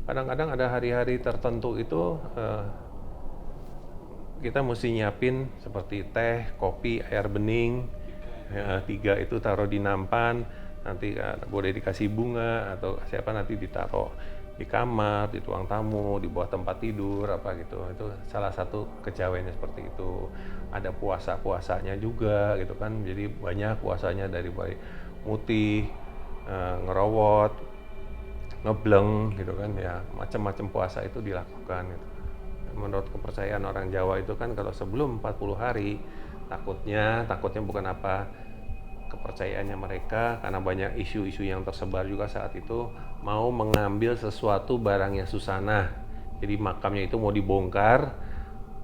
Kadang-kadang ada hari-hari tertentu itu kita mesti nyiapin seperti teh, kopi, air bening, ya, 3 itu taruh di nampan, nanti boleh dikasih bunga atau siapa nanti ditaruh di kamar, di ruang tamu, di bawah tempat tidur apa gitu. Itu salah satu kejawennya seperti itu. Ada puasa-puasanya juga gitu kan. Jadi banyak puasanya dari mulai mutih, ngerowot, ngebleng gitu kan ya, macam-macam puasa itu dilakukan gitu. Menurut kepercayaan orang Jawa itu kan kalau sebelum 40 hari takutnya bukan apa, kepercayaannya mereka karena banyak isu-isu yang tersebar juga saat itu mau mengambil sesuatu barangnya Susanah. Jadi makamnya itu mau dibongkar,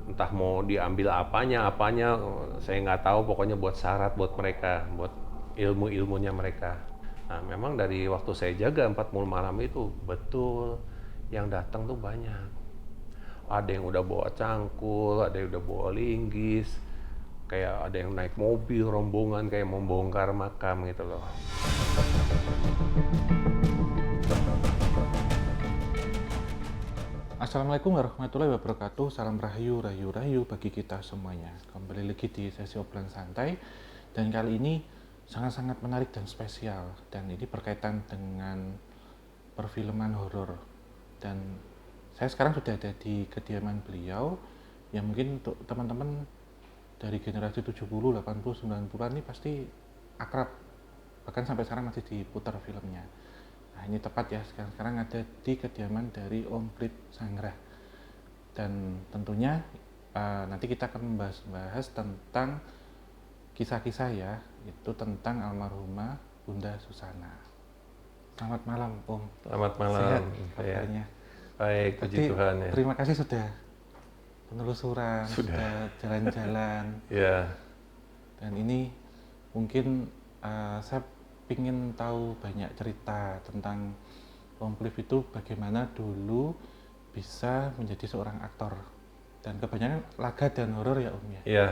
entah mau diambil apanya saya nggak tahu, pokoknya buat syarat buat mereka, buat ilmu-ilmunya mereka. Nah memang dari waktu saya jaga 40 malam itu betul yang datang tuh banyak. Ada yang udah bawa cangkul, ada yang udah bawa linggis, kayak ada yang naik mobil rombongan kayak membongkar makam gitu loh. Assalamualaikum warahmatullahi wabarakatuh. Salam rahayu, rahayu, rahayu bagi kita semuanya. Kembali lagi di sesi obrolan santai. Dan kali ini sangat-sangat menarik dan spesial. Dan ini berkaitan dengan perfilman horor. Dan saya sekarang sudah ada di kediaman beliau. Yang mungkin untuk teman-teman dari generasi 70, 80, 90-an ini pasti akrab. Bahkan sampai sekarang masih diputar filmnya. Nah ini tepat ya, sekarang ada di kediaman dari Om Prit Sanggrah. Dan tentunya nanti kita akan membahas tentang kisah-kisah ya, itu tentang almarhumah Bunda Susana. Selamat malam Om. Selamat malam. Sehat kabarnya? Baik, puji Tuhan ya. Terima kasih sudah penelusuran, sudah jalan-jalan. Ya. Dan ini mungkin saya ingin tahu banyak cerita tentang Om Cliff itu bagaimana dulu bisa menjadi seorang aktor, dan kebanyakan laga dan horor ya Om ya. Iya.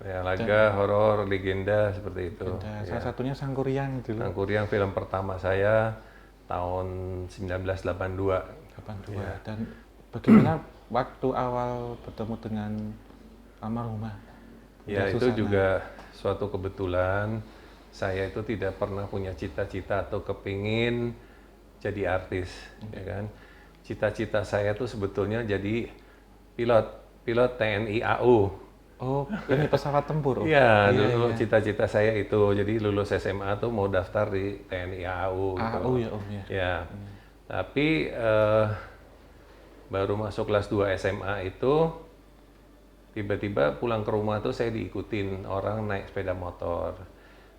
Ya, laga, horor, legenda seperti itu. Salah satunya Sangkuriang dulu. Sangkuriang film pertama saya tahun 1982. 82. Ya. Dan bagaimana waktu awal bertemu dengan almarhumah? Ya itu juga suatu kebetulan. Saya itu tidak pernah punya cita-cita atau kepingin jadi artis, ya kan. Cita-cita saya tuh sebetulnya jadi pilot TNI AU. Oh, ini pesawat tempur. Iya, dulu cita-cita saya itu. Jadi lulus SMA tuh mau daftar di TNI AU. AU ya Om ya. Ya, tapi baru masuk kelas 2 SMA itu tiba-tiba pulang ke rumah tuh saya diikutin orang naik sepeda motor.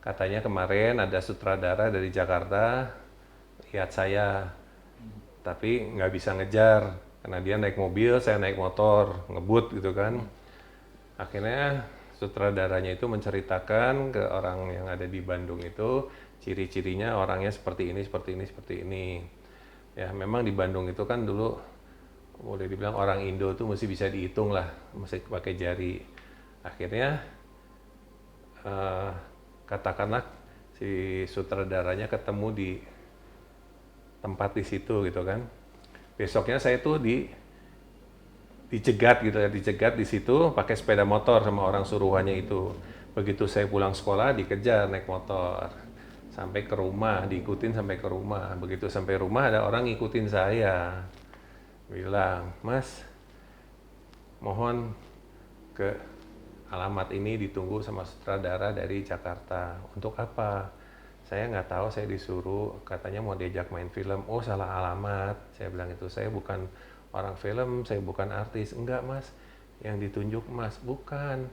Katanya kemarin ada sutradara dari Jakarta lihat saya, tapi nggak bisa ngejar karena dia naik mobil, saya naik motor, ngebut gitu kan. Akhirnya sutradaranya itu menceritakan ke orang yang ada di Bandung itu ciri-cirinya orangnya seperti ini, seperti ini, seperti ini. Ya memang di Bandung itu kan dulu boleh dibilang orang Indo tuh mesti bisa dihitung lah, mesti pakai jari. Akhirnya katakanlah si sutradaranya ketemu di tempat di situ gitu kan. Besoknya saya tuh dicegat gitu ya, dicegat di situ pakai sepeda motor sama orang suruhannya itu. Begitu saya pulang sekolah dikejar naik motor sampai ke rumah, diikutin sampai ke rumah. Begitu sampai rumah ada orang ngikutin saya, bilang, "Mas, mohon ke alamat ini ditunggu sama sutradara dari Jakarta." "Untuk apa?" "Saya nggak tahu, saya disuruh, katanya mau diajak main film." "Oh, salah alamat." Saya bilang itu, "Saya bukan orang film, saya bukan artis." "Enggak Mas, yang ditunjuk Mas." Bukan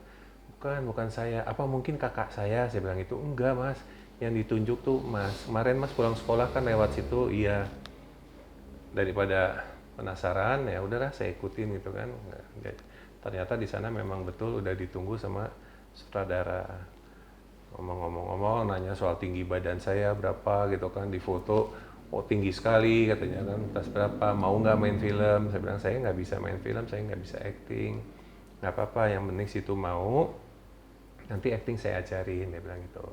saya." "Apa mungkin kakak saya?" Saya bilang itu. "Enggak Mas, yang ditunjuk tuh Mas. Kemarin Mas pulang sekolah kan lewat situ." "Iya." Daripada penasaran ya udahlah saya ikutin gitu kan. Ternyata di sana memang betul udah ditunggu sama sutradara. Ngomong-ngomong nanya soal tinggi badan saya berapa gitu kan, di foto, oh tinggi sekali katanya kan, tas berapa, mau nggak main film. Saya bilang saya nggak bisa main film, saya nggak bisa acting. Nggak apa-apa, yang penting situ mau, nanti acting saya ajarin, dia bilang gitu.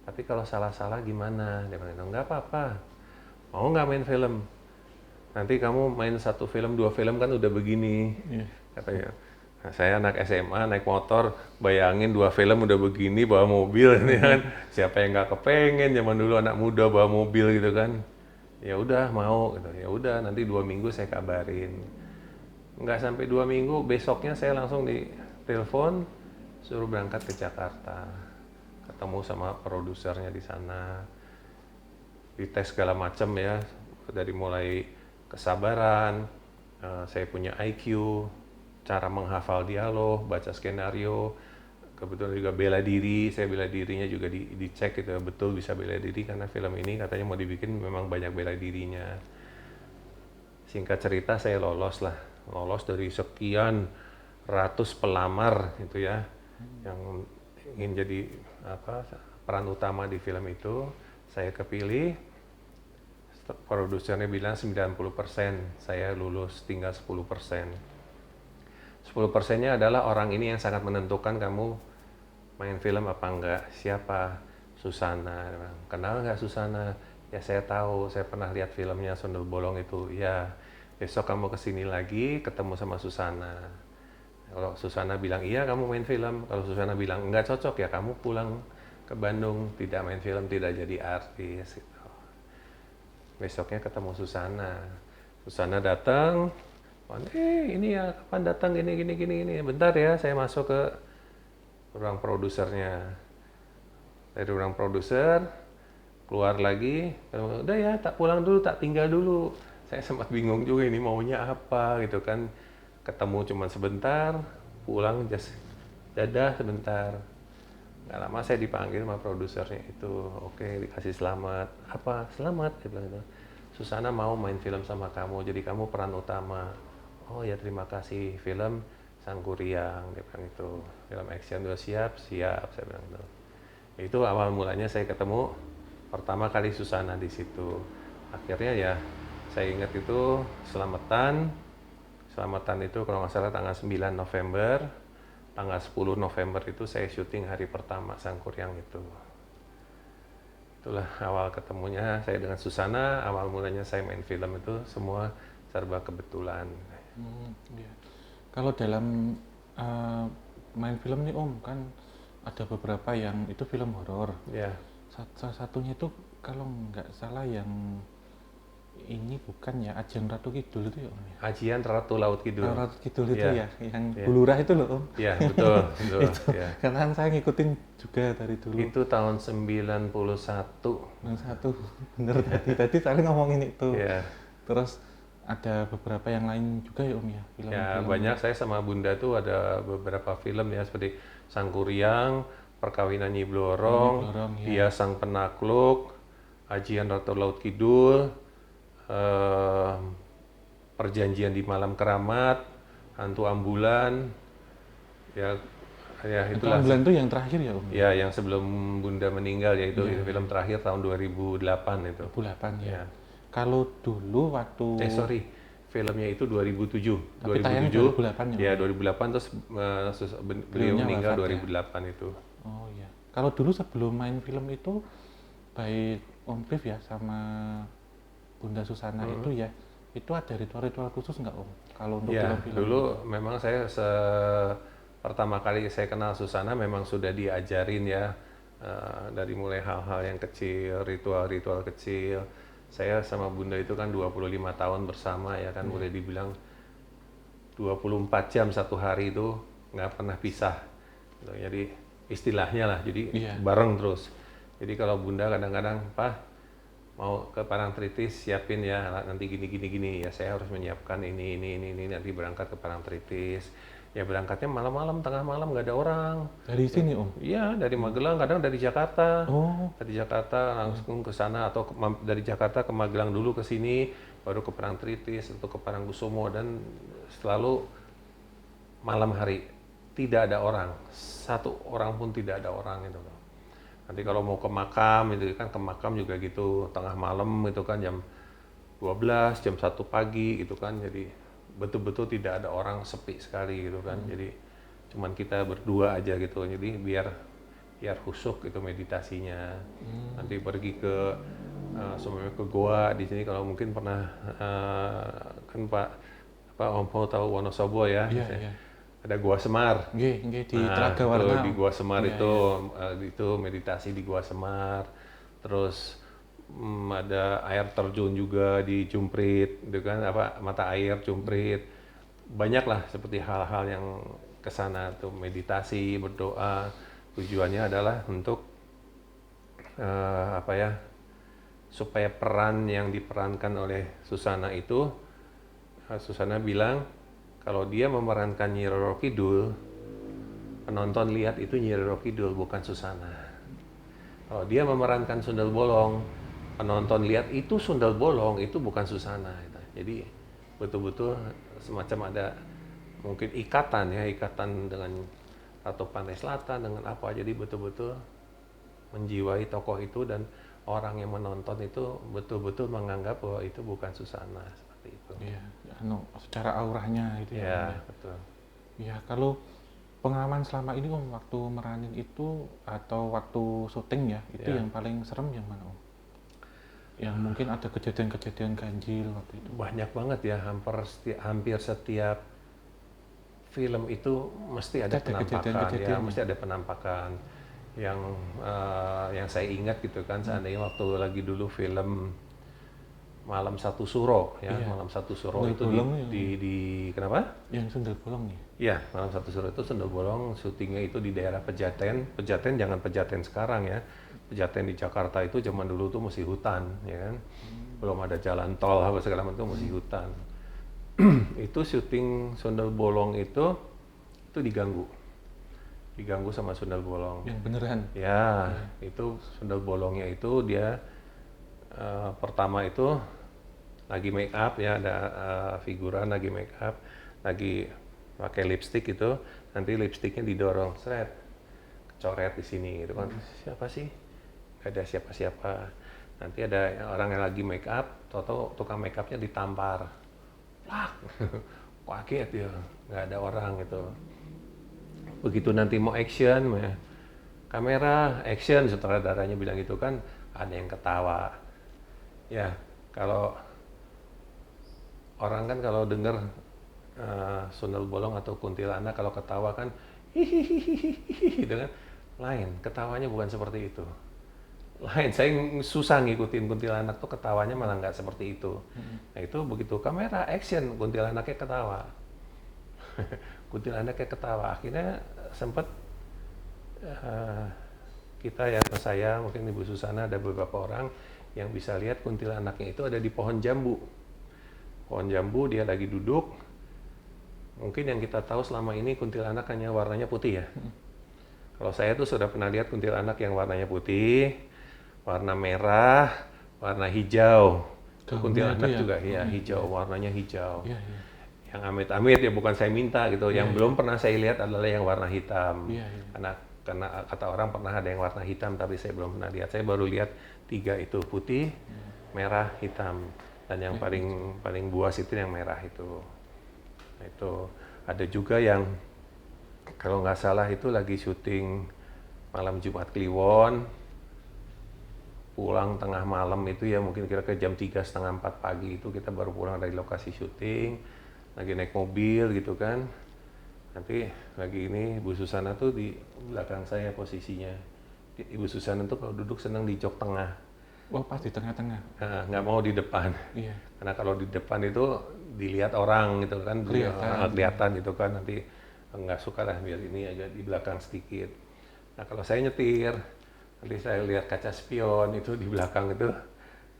"Tapi kalau salah-salah gimana?" Dia bilang, "nggak apa-apa, mau nggak main film?" nanti kamu main 1 film 2 film kan udah begini, katanya. Nah, saya anak SMA naik motor, bayangin 2 film udah begini bawa mobil ini kan, siapa yang nggak kepengen zaman dulu anak muda bawa mobil gitu kan. Ya udah mau gitu, ya udah nanti 2 minggu saya kabarin. Nggak sampai 2 minggu, besoknya saya langsung ditelepon suruh berangkat ke Jakarta, ketemu sama produsernya di sana, dites segala macam ya, dari mulai kesabaran, saya punya IQ, cara menghafal dialog, baca skenario, kebetulan juga bela diri, saya bela dirinya juga dicek gitu, betul bisa bela diri karena film ini katanya mau dibikin memang banyak bela dirinya. Singkat cerita saya lolos dari sekian ratus pelamar gitu ya, yang ingin jadi peran utama di film itu. Saya kepilih, produsernya bilang 90%, saya lulus tinggal 10%. 10%-nya adalah orang ini yang sangat menentukan kamu main film apa enggak. Siapa? Susana. Kenal nggak Susana? Ya saya tahu, saya pernah lihat filmnya Sundel Bolong itu. Ya, besok kamu kesini lagi, ketemu sama Susana. Kalau Susana bilang iya kamu main film, kalau Susana bilang enggak cocok ya kamu pulang ke Bandung, tidak main film, tidak jadi artis gitu. Besoknya ketemu Susana. Susana datang, ini ya kapan datang gini. Bentar ya, saya masuk ke ruang produsernya. Dari ruang produser keluar lagi, udah ya tak pulang dulu, tak tinggal dulu. Saya sempat bingung juga ini maunya apa gitu kan. Ketemu cuma sebentar, pulang dadah sebentar. Nggak lama saya dipanggil sama produsernya itu, oke dikasih selamat. Apa? Selamat, dia bilang itu. Susana mau main film sama kamu, jadi kamu peran utama. Oh ya terima kasih, film Sangkuriang, dia bilang itu. Film action udah siap, saya bilang itu. Itu awal mulanya saya ketemu pertama kali Susana di situ. Akhirnya ya saya ingat itu selamatan itu kalau nggak salah tanggal 9 November, tanggal 10 November itu saya syuting hari pertama Sangkuriang itu. Itulah awal ketemunya saya dengan Susana, awal mulanya saya main film itu semua serba kebetulan. Iya. Kalau dalam main film nih Om, kan ada beberapa yang itu film horor. Ya. Salah satunya itu kalau nggak salah yang ini bukan ya, Ajian Ratu Kidul itu ya Om ya? Ajian Ratu Laut Kidul. Ratu Kidul itu Ya. yang Bulurah itu loh Om. Iya betul. Itu, Ya. karena kan saya ngikutin juga dari dulu. Itu tahun 91. Yang satu bener tadi saling ngomongin itu. Ya. Terus ada beberapa yang lain juga ya Om ya, film. Ya banyak, saya sama Bunda tuh ada beberapa film ya seperti Sangkuriang, Perkawinan Nyi Blorong, Dia Sang Penakluk, Ajian Ratu Laut Kidul, Perjanjian di Malam Keramat, Hantu Ambulan, ya itulah. Hantu Ambulan itu yang terakhir ya Om? Ya yang sebelum Bunda meninggal ya itu film terakhir tahun 2008 itu. 2008 ya. Kalau dulu waktu filmnya itu 2007. Tapi tayang 2008 ya. Ya 2008 terus beliau meninggal 2008 ya. Itu. Oh iya. Kalau dulu sebelum main film itu baik Om Pif ya sama Bunda Susana itu ya, itu ada ritual-ritual khusus nggak Om? Kalau untuk film-film dulu itu? Memang saya pertama kali saya kenal Susana memang sudah diajarin ya, dari mulai hal-hal yang kecil, ritual-ritual kecil. Saya sama Bunda itu kan 25 tahun bersama ya kan, boleh dibilang 24 jam satu hari itu nggak pernah pisah. Jadi istilahnya lah, jadi bareng terus. Jadi kalau Bunda kadang-kadang, Pak mau ke Parangtritis siapin ya nanti gini ya, saya harus menyiapkan ini nanti berangkat ke Parangtritis. Ya berangkatnya malam-malam, tengah malam nggak ada orang. Dari sini Om? Iya, dari Magelang, kadang dari Jakarta. Dari Jakarta langsung ke sana, atau dari Jakarta ke Magelang dulu ke sini, baru ke Parangtritis atau ke Parangkusumo, dan selalu malam hari tidak ada orang, satu orang pun tidak ada orang itu. Nanti kalau mau ke makam itu kan, ke makam juga gitu, tengah malam itu kan jam 12, jam 1 pagi gitu kan, jadi betul-betul tidak ada orang, sepi sekali gitu kan. Jadi cuman kita berdua aja gitu, jadi biar khusyuk itu meditasinya. Nanti pergi ke semuanya ke goa di sini. Kalau mungkin pernah kan Pak Ompo tahu Wonosobo ya, Iya, iya. ada Gua Semar. Nggih, di Nah, Telaga itu Warna. di Gua Semar Iya, itu iya. itu meditasi di Gua Semar. Terus ada air terjun juga di Jumprit, gitu kan, apa mata air Jumprit. Banyak lah seperti hal-hal yang kesana tuh meditasi, berdoa. Tujuannya adalah untuk apa ya, supaya peran yang diperankan oleh Susana itu, Susana bilang kalau dia memerankan Nyi Roro Kidul, penonton lihat itu Nyi Roro Kidul bukan Susana. Kalau dia memerankan Sundel Bolong, penonton lihat itu Sundel Bolong, itu bukan Susana. Jadi betul-betul semacam ada mungkin ikatan ya, ikatan dengan Ratu Pantai Selatan dengan apa. Jadi betul-betul menjiwai tokoh itu dan orang yang menonton itu betul-betul menganggap bahwa itu bukan Susana, seperti itu. Iya, secara auranya itu ya. Ya, Om, ya. betul. Iya, kalau pengalaman selama ini Om waktu meranin itu atau waktu syuting ya, itu Ya. yang paling serem yang mana Om? Yang mungkin ada kejadian-kejadian ganjil waktu itu. Banyak banget ya, hampir setiap film itu mesti ada Ada penampakan ya, kejadian-kejadian. mesti ada penampakan yang saya ingat gitu kan. Seandainya waktu lagi dulu film Malam Satu Suro ya, Iya. Malam Satu Suro Sundel itu Bolong di kenapa? yang Sundel Bolong nih. Iya, Malam Satu Suro itu Sundel Bolong, syutingnya itu di daerah Pejaten. Pejaten jangan Pejaten sekarang ya. Pejaten di Jakarta itu zaman dulu tuh masih hutan, ya kan. Belum ada jalan tol apa segala macam, masih hutan. Itu syuting Sundel Bolong itu diganggu sama Sundel Bolong. Yang beneran. Ya, itu Sundel Bolongnya itu dia pertama itu lagi make up ya, ada figuran lagi make up, lagi pakai lipstick itu, nanti lipsticknya didorong, seret, kecoret di sini gitu kan. Siapa sih? Gak ada siapa-siapa. Nanti ada orang yang lagi make up, toto tukang make upnya ditampar. Plak, kaget ya, nggak ada orang gitu. Begitu nanti mau action, kamera action, sutradaranya bilang gitu kan, ada yang ketawa. Ya, kalau orang kan kalau dengar Sundel Bolong atau kuntilanak kalau ketawa kan hihihi gitu kan, lain, ketawanya bukan seperti itu. Lain, saya susah ngikutin kuntilanak tuh, ketawanya malah nggak seperti itu. Nah itu begitu kamera action, kuntilanaknya ketawa. Kuntilanaknya ketawa, akhirnya sempat kita ya, atau saya, mungkin Ibu Susana, ada beberapa orang yang bisa lihat kuntilanaknya itu ada di pohon jambu. Pohon jambu, dia lagi duduk. Mungkin yang kita tahu selama ini kuntilanak hanya warnanya putih ya. Kalau saya tuh sudah pernah lihat kuntilanak yang warnanya putih, warna merah, warna hijau. Kuntilanak itu ya? juga ya, hijau, warnanya hijau. Iya, iya. Yang amit-amit ya bukan saya minta gitu. Yang belum pernah saya lihat adalah yang warna hitam. Iya, iya. Karena kata orang pernah ada yang warna hitam, tapi saya belum pernah lihat. Saya baru lihat 3 itu, putih, merah, hitam. Dan yang paling buas itu yang merah itu. Nah, itu ada juga yang kalau nggak salah itu lagi syuting malam Jumat Kliwon, pulang tengah malam itu ya, mungkin kira-kira jam 3:30, 4 pagi itu kita baru pulang dari lokasi syuting, lagi naik mobil gitu kan. Nanti lagi ini Ibu Susana tuh di belakang saya posisinya. Ibu Susana tuh kalau duduk senang di jok tengah. Wah, pas di tengah-tengah. Nah, nggak mau di depan. Iya. Karena kalau di depan itu dilihat orang gitu kan, kelihatan gitu kan, nanti nggak suka lah, biar ini agak di belakang sedikit. Nah kalau saya nyetir, nanti saya lihat kaca spion itu di belakang itu.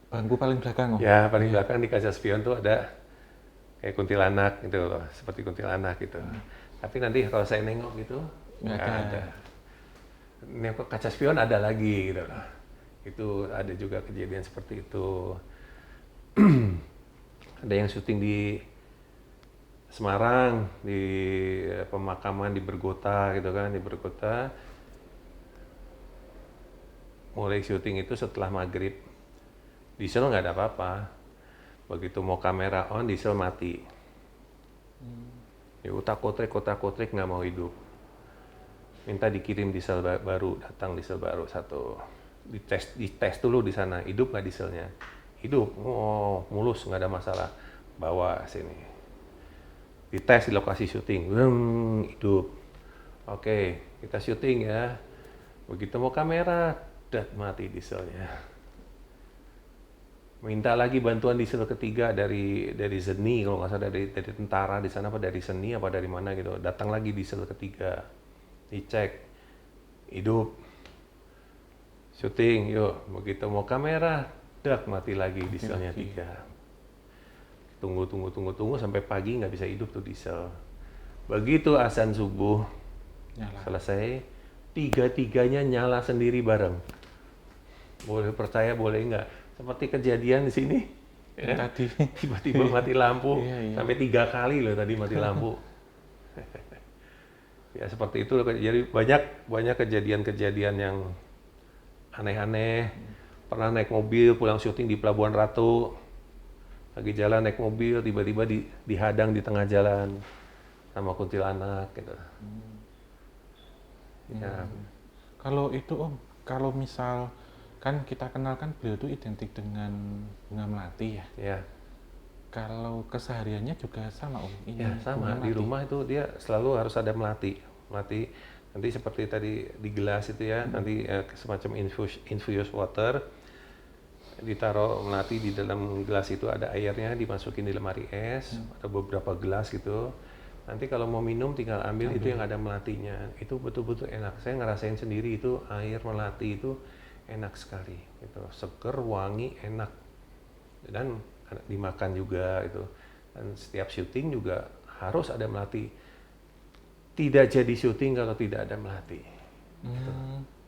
Bangku paling belakang Om? Ya paling belakang di kaca spion tuh ada kayak kuntilanak gitu loh, seperti kuntilanak gitu. Tapi nanti kalau saya nengok gitu nggak ada. Nengok kaca spion ada lagi gitu loh. Itu ada juga kejadian seperti itu. Ada yang syuting di Semarang, di pemakaman di Bergota gitu kan, di Bergota. Mulai syuting itu setelah maghrib. Diesel nggak ada apa-apa. Begitu mau kamera on, diesel mati. Ya kotak-kotrek nggak mau hidup. Minta dikirim diesel baru, datang diesel baru 1. dites dulu di sana, hidup nggak dieselnya. Hidup, oh mulus, nggak ada masalah, bawa sini. Dites di lokasi syuting, hidup. Oke, kita syuting ya. Begitu mau kamera, mati dieselnya. Minta lagi bantuan diesel ketiga dari Zeni, kalau nggak salah dari tentara di sana, apa dari Seni apa dari mana gitu. Datang lagi diesel ketiga, dicek, hidup. Syuting, yuk. Begitu mau kamera, mati lagi dieselnya 3. Tunggu sampai pagi nggak bisa hidup tuh diesel. Begitu azan subuh Nyala. selesai, 3-tiganya nyala sendiri bareng. Boleh percaya boleh nggak? Seperti kejadian di sini. Ya? Tadi Tiba-tiba mati lampu, Iya. sampai 3 kali loh tadi mati lampu. Ya seperti itu. Jadi banyak kejadian-kejadian yang aneh-aneh. Pernah naik mobil pulang syuting di Pelabuhan Ratu, lagi jalan naik mobil tiba-tiba dihadang di tengah jalan sama kuntilanak gitu. Ya. Kalau itu Om, kalau misal kan kita kenal kan beliau itu identik dengan bunga melati ya. Ya. Kalau kesehariannya juga sama Om. Ini Ya sama, bunga di melati. rumah itu dia selalu harus ada melati nanti seperti tadi di gelas itu ya, nanti semacam infused water, ditaruh melati di dalam gelas itu, ada airnya, dimasukin di lemari es, ada beberapa gelas gitu. Nanti kalau mau minum tinggal ambil itu yang ada melatinya, itu betul-betul enak. Saya ngerasain sendiri itu air melati itu enak sekali, gitu, seger, wangi, enak, dan dimakan juga itu. Dan setiap syuting juga harus ada melati. Tidak jadi syuting kalau tidak ada melati. Gitu.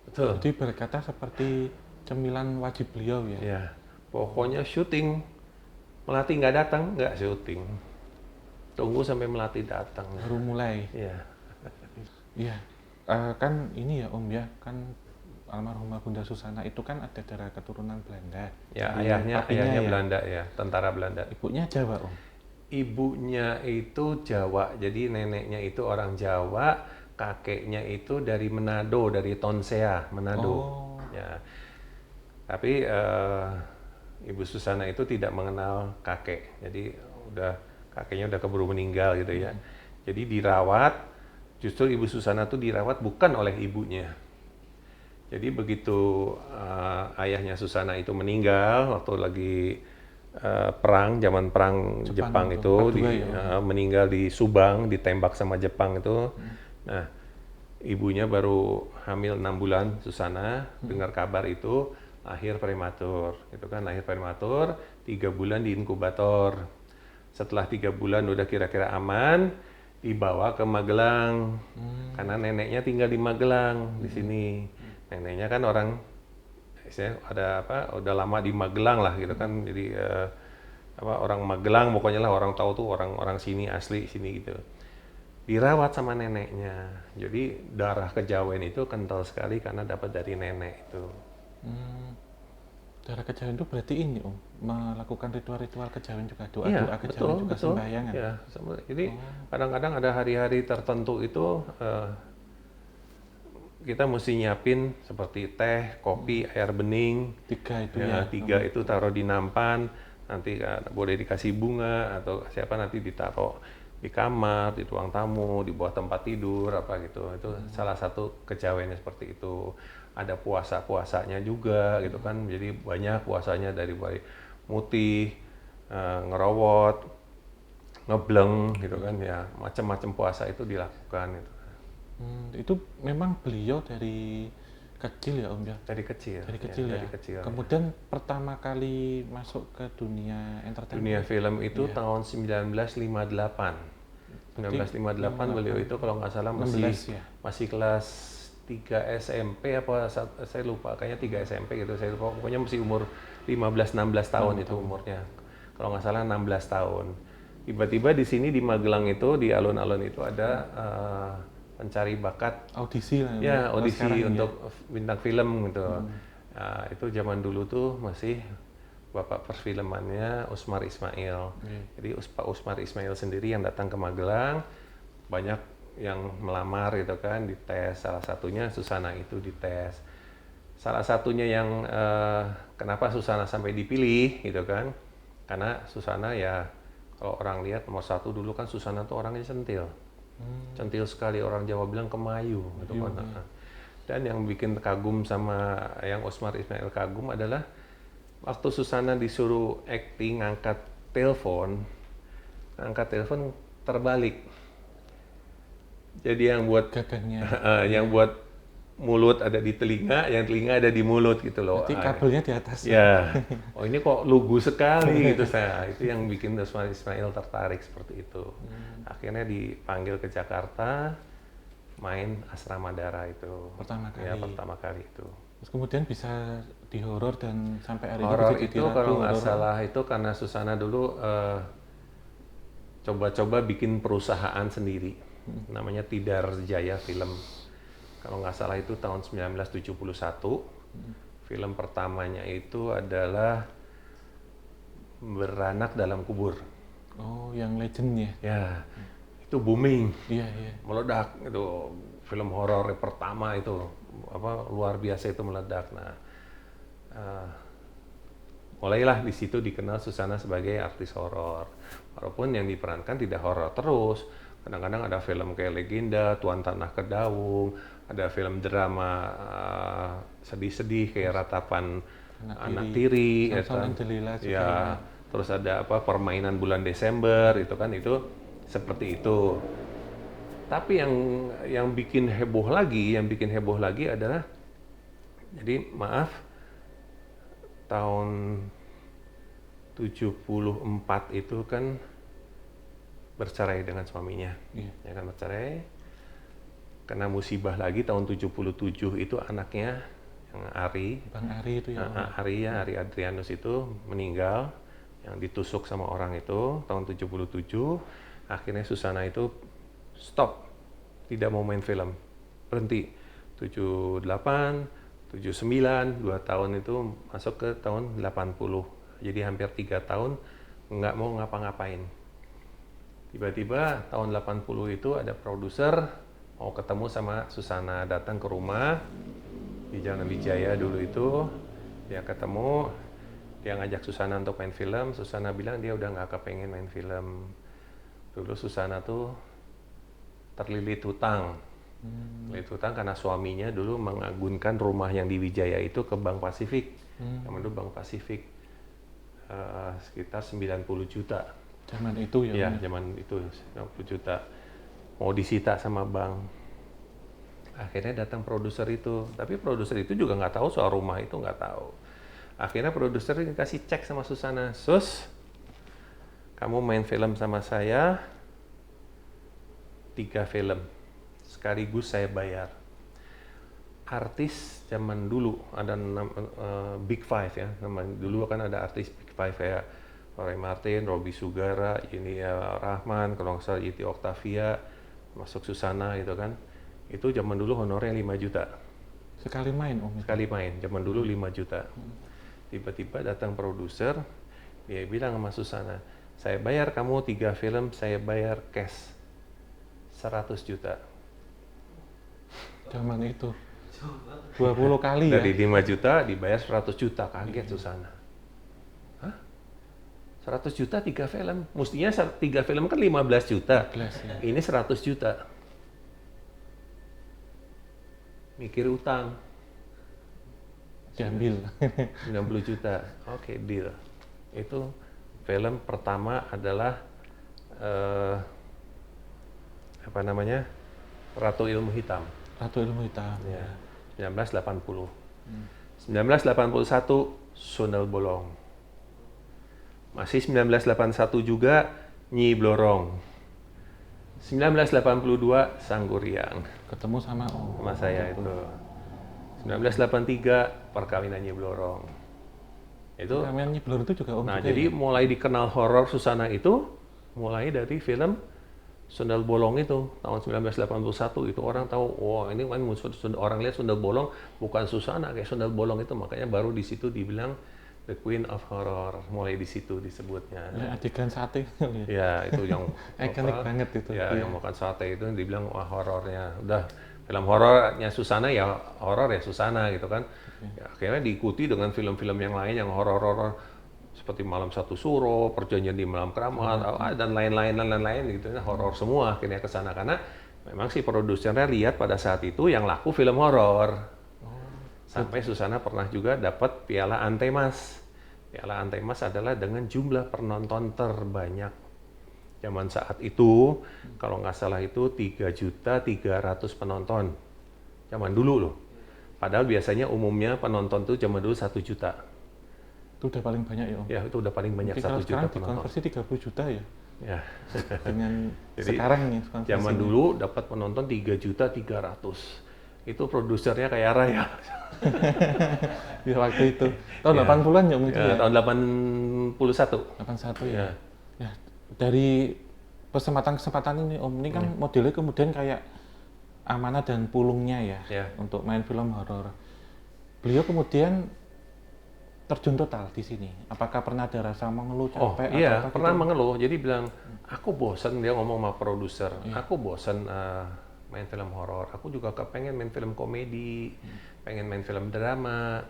Betul. Jadi berkata seperti cemilan wajib beliau ya. Ya, pokoknya syuting, melati nggak datang, nggak syuting. Tunggu sampai melati datang. Baru mulai. Ya. Iya. Kan ini ya Om ya, kan almarhumah Bunda Susana itu kan ada darah keturunan Belanda. Ya, Jadi ayahnya papinya ya. Belanda ya, tentara Belanda. Ibunya Jawa Om. Ibunya itu Jawa, jadi neneknya itu orang Jawa, kakeknya itu dari Manado, dari Tonsea, Manado. Oh. Ya. Tapi Ibu Susana itu tidak mengenal kakek, jadi kakeknya udah keburu meninggal gitu ya. Jadi dirawat, justru Ibu Susana itu dirawat bukan oleh ibunya. Jadi begitu ayahnya Susana itu meninggal waktu lagi zaman perang Jepang itu, meninggal di Subang, ditembak sama Jepang itu. Nah, ibunya baru hamil 6 bulan, Susana, dengar kabar itu, lahir prematur, gitu kan, lahir prematur, 3 bulan di inkubator. Setelah 3 bulan udah kira-kira aman, dibawa ke Magelang, karena neneknya tinggal di Magelang, di sini. Neneknya kan udah lama di Magelang lah gitu kan, jadi orang Magelang pokoknya lah, orang tahu tuh orang sini, asli sini gitu. Dirawat sama neneknya, jadi darah kejawen itu kental sekali karena dapat dari nenek itu. Darah kejawen itu berarti ini Om, melakukan ritual-ritual kejawen juga, doa Iya, kejawen juga, sembahyangan. Ya, jadi kadang-kadang ada hari-hari tertentu itu kita mesti nyiapin seperti teh, kopi, air bening. 3 itu ya. 3 itu taruh di nampan, nanti boleh dikasih bunga atau siapa nanti ditaruh di kamar, di ruang tamu, di bawah tempat tidur apa gitu. Itu salah satu kejawennya seperti itu. Ada puasa-puasanya juga gitu kan. Jadi banyak puasanya dari mutih, ngerowot, ngebleng gitu kan ya. Macam-macam puasa itu dilakukan gitu. Itu memang beliau dari kecil ya Om ya? Dari kecil. Dari kecil ya? Dari kecil, kemudian pertama kali masuk ke dunia entertainment? Dunia film itu tahun 1958. 1958 beliau itu kalau nggak salah masih kelas 3 SMP apa saya lupa, kayaknya 3 SMP gitu, saya lupa, pokoknya masih umur 15-16 tahun itu umurnya. Kalau nggak salah 16 tahun. Tiba-tiba di sini di Magelang itu, di alun-alun itu ada pencari bakat, audisi lah ya, audisi untuk bintang film gitu. Nah, itu zaman dulu tuh masih bapak perfilmannya Usmar Ismail. Jadi Pak Usmar Ismail sendiri yang datang ke Magelang, banyak yang melamar gitu kan, dites, salah satunya Susana itu dites. salah satunya yang kenapa Susana sampai dipilih gitu kan, karena Susana ya kalau orang lihat nomor satu dulu kan Susana tuh orangnya centil, centil sekali, orang Jawa bilang kemayu gitu kan. Dan yang bikin kagum sama yang Osmar Ismail kagum adalah waktu Susana disuruh acting ngangkat telepon terbalik. Jadi yang buat Gagangnya. yang buat mulut ada di telinga, yang telinga ada di mulut gitu loh. Berarti kabelnya di atas. Ya, oh ini kok lugu sekali gitu saya. Itu yang bikin Osmar Ismail tertarik seperti itu. Akhirnya dipanggil ke Jakarta, main Asrama Dara itu. Pertama kali. Ya, pertama kali itu. Terus kemudian bisa di horor dan sampai hari Horor ini itu kalau nggak salah itu karena Susana dulu coba-coba bikin perusahaan sendiri. Namanya Tidar Jaya Film. Kalau nggak salah itu tahun 1971. Film pertamanya itu adalah Beranak Dalam Kubur. Oh, yang legendnya. Ya, itu booming, Iya, iya. meledak itu film horor pertama itu luar biasa itu meledak. Nah, mulailah di situ dikenal Susana sebagai artis horor. Walaupun yang diperankan tidak horor terus. Kadang-kadang ada film kayak Legenda, Tuan Tanah Kedaung, ada film drama sedih-sedih kayak Ratapan Anak Tiri, ya kan? Ya, terus ada Permainan Bulan Desember, itu kan itu seperti itu. Tapi yang bikin heboh lagi adalah, jadi maaf, tahun 74 itu kan bercerai dengan suaminya. Ya kan, bercerai. Kena musibah lagi tahun 77 itu anaknya yang Ari. Bang Ari itu ya. Ari Adrianus itu meninggal, yang ditusuk sama orang itu tahun 77. Akhirnya Susana itu stop, tidak mau main film, berhenti. 78, 79, 2 tahun itu masuk ke tahun 80. Jadi hampir 3 tahun nggak mau ngapa-ngapain. Tiba-tiba tahun 80 itu ada produser mau ketemu sama Susana, datang ke rumah di Jalan Wijaya dulu itu. Dia ketemu, dia ngajak Susana untuk main film. Susana bilang dia udah nggak kepengen main film. Dulu Susana tuh terlilit hutang. Terlilit hutang karena suaminya dulu mengagunkan rumah yang di Wijaya itu ke Bank Pasifik. Zaman dulu Bank Pasifik sekitar 90 juta. Zaman itu ya? Iya, zaman itu 90 juta. Mau disita sama bank. Akhirnya datang produser itu. Tapi produser itu juga nggak tahu soal rumah itu, nggak tahu. Akhirnya produser dikasih cek sama Susana. Sus, kamu main film sama saya 3 film. Sekaligus saya bayar. Artis zaman dulu ada Big Five ya. Dulu kan ada artis Big Five kayak Roy Martin, Robby Sugara, Yeni Rahman, kalau nggak salah Yeti Octavia, masuk Susana gitu kan. Itu zaman dulu honornya 5 juta. Sekali main Om? Sekali main, zaman dulu 5 juta. Tiba-tiba datang produser, dia bilang sama Susana, saya bayar kamu 3 film, saya bayar cash 100 juta. Zaman itu 20 kali ya? Dari 5 juta dibayar 100 juta, kaget Susana. 100 juta 3 film. Mestinya 3 film kan 15 juta. Ya. Ini 100 juta. Mikir utang. Diambil. 90 juta. Oke, deal. Itu film pertama adalah Ratu Ilmu Hitam. Ratu Ilmu Hitam. Ya. 1980. 1981 Sundel Bolong. Masih 1981 juga Nyi Blorong. 1982 Sangguriang. Ketemu sama Om. Sama saya itu. 1983 Perkawinan Nyi Blorong. Itu. Perkawinan Nyi Blorong itu juga Om. Nah, juga jadi ya? mulai dikenal horor Susana itu mulai dari film Sundel Bolong itu tahun 1981. Itu orang tahu, oh ini kan orang lihat Sundel Bolong bukan Susana kayak Sundel Bolong itu, makanya baru di situ dibilang The Queen of Horror, mulai di situ disebutnya. Ya, adegan sate. Ya, itu yang ikonik banget itu. Ya, yang makan sate itu dibilang wah horornya. Udah Film horornya Susana ya horor ya Susana gitu kan. Ya, akhirnya diikuti dengan film-film yang lain yang horor-horor seperti Malam Satu Suro, Perjanjian di Malam Keramat, dan lain-lain gitu. Horor semua akhirnya ke sana karena memang si produsernya lihat pada saat itu yang laku film horor. Sampai Susana pernah juga dapat Piala Antemas. Piala Antemas adalah dengan jumlah penonton terbanyak. Zaman saat itu, kalau nggak salah itu 3.300.000 penonton. Zaman dulu loh. Padahal biasanya umumnya penonton tuh zaman dulu 1 juta. Itu udah paling banyak ya Om? Ya, itu udah paling banyak. Mungkin 1 juta sekarang penonton. dikonversi 30 juta ya? Ya. Dengan Jadi, sekarang nih zaman dulu dapat penonton 3.300.000. Itu produsernya kayak Raya. Di waktu itu. Tahun 80-an ya mungkin ya? Tahun 81. 81 ya. Ya, dari kesempatan-kesempatan ini Om, ini kan modelnya kemudian kayak Amanah dan Pulungnya ya, untuk main film horor. Beliau kemudian terjun total di sini. Apakah pernah ada rasa mengeluh, capek? Iya, atau pernah gitu? mengeluh. Jadi bilang, aku bosan, dia ngomong sama produser. Aku bosan main film horor. Aku juga kepengen main film komedi, pengen main film drama.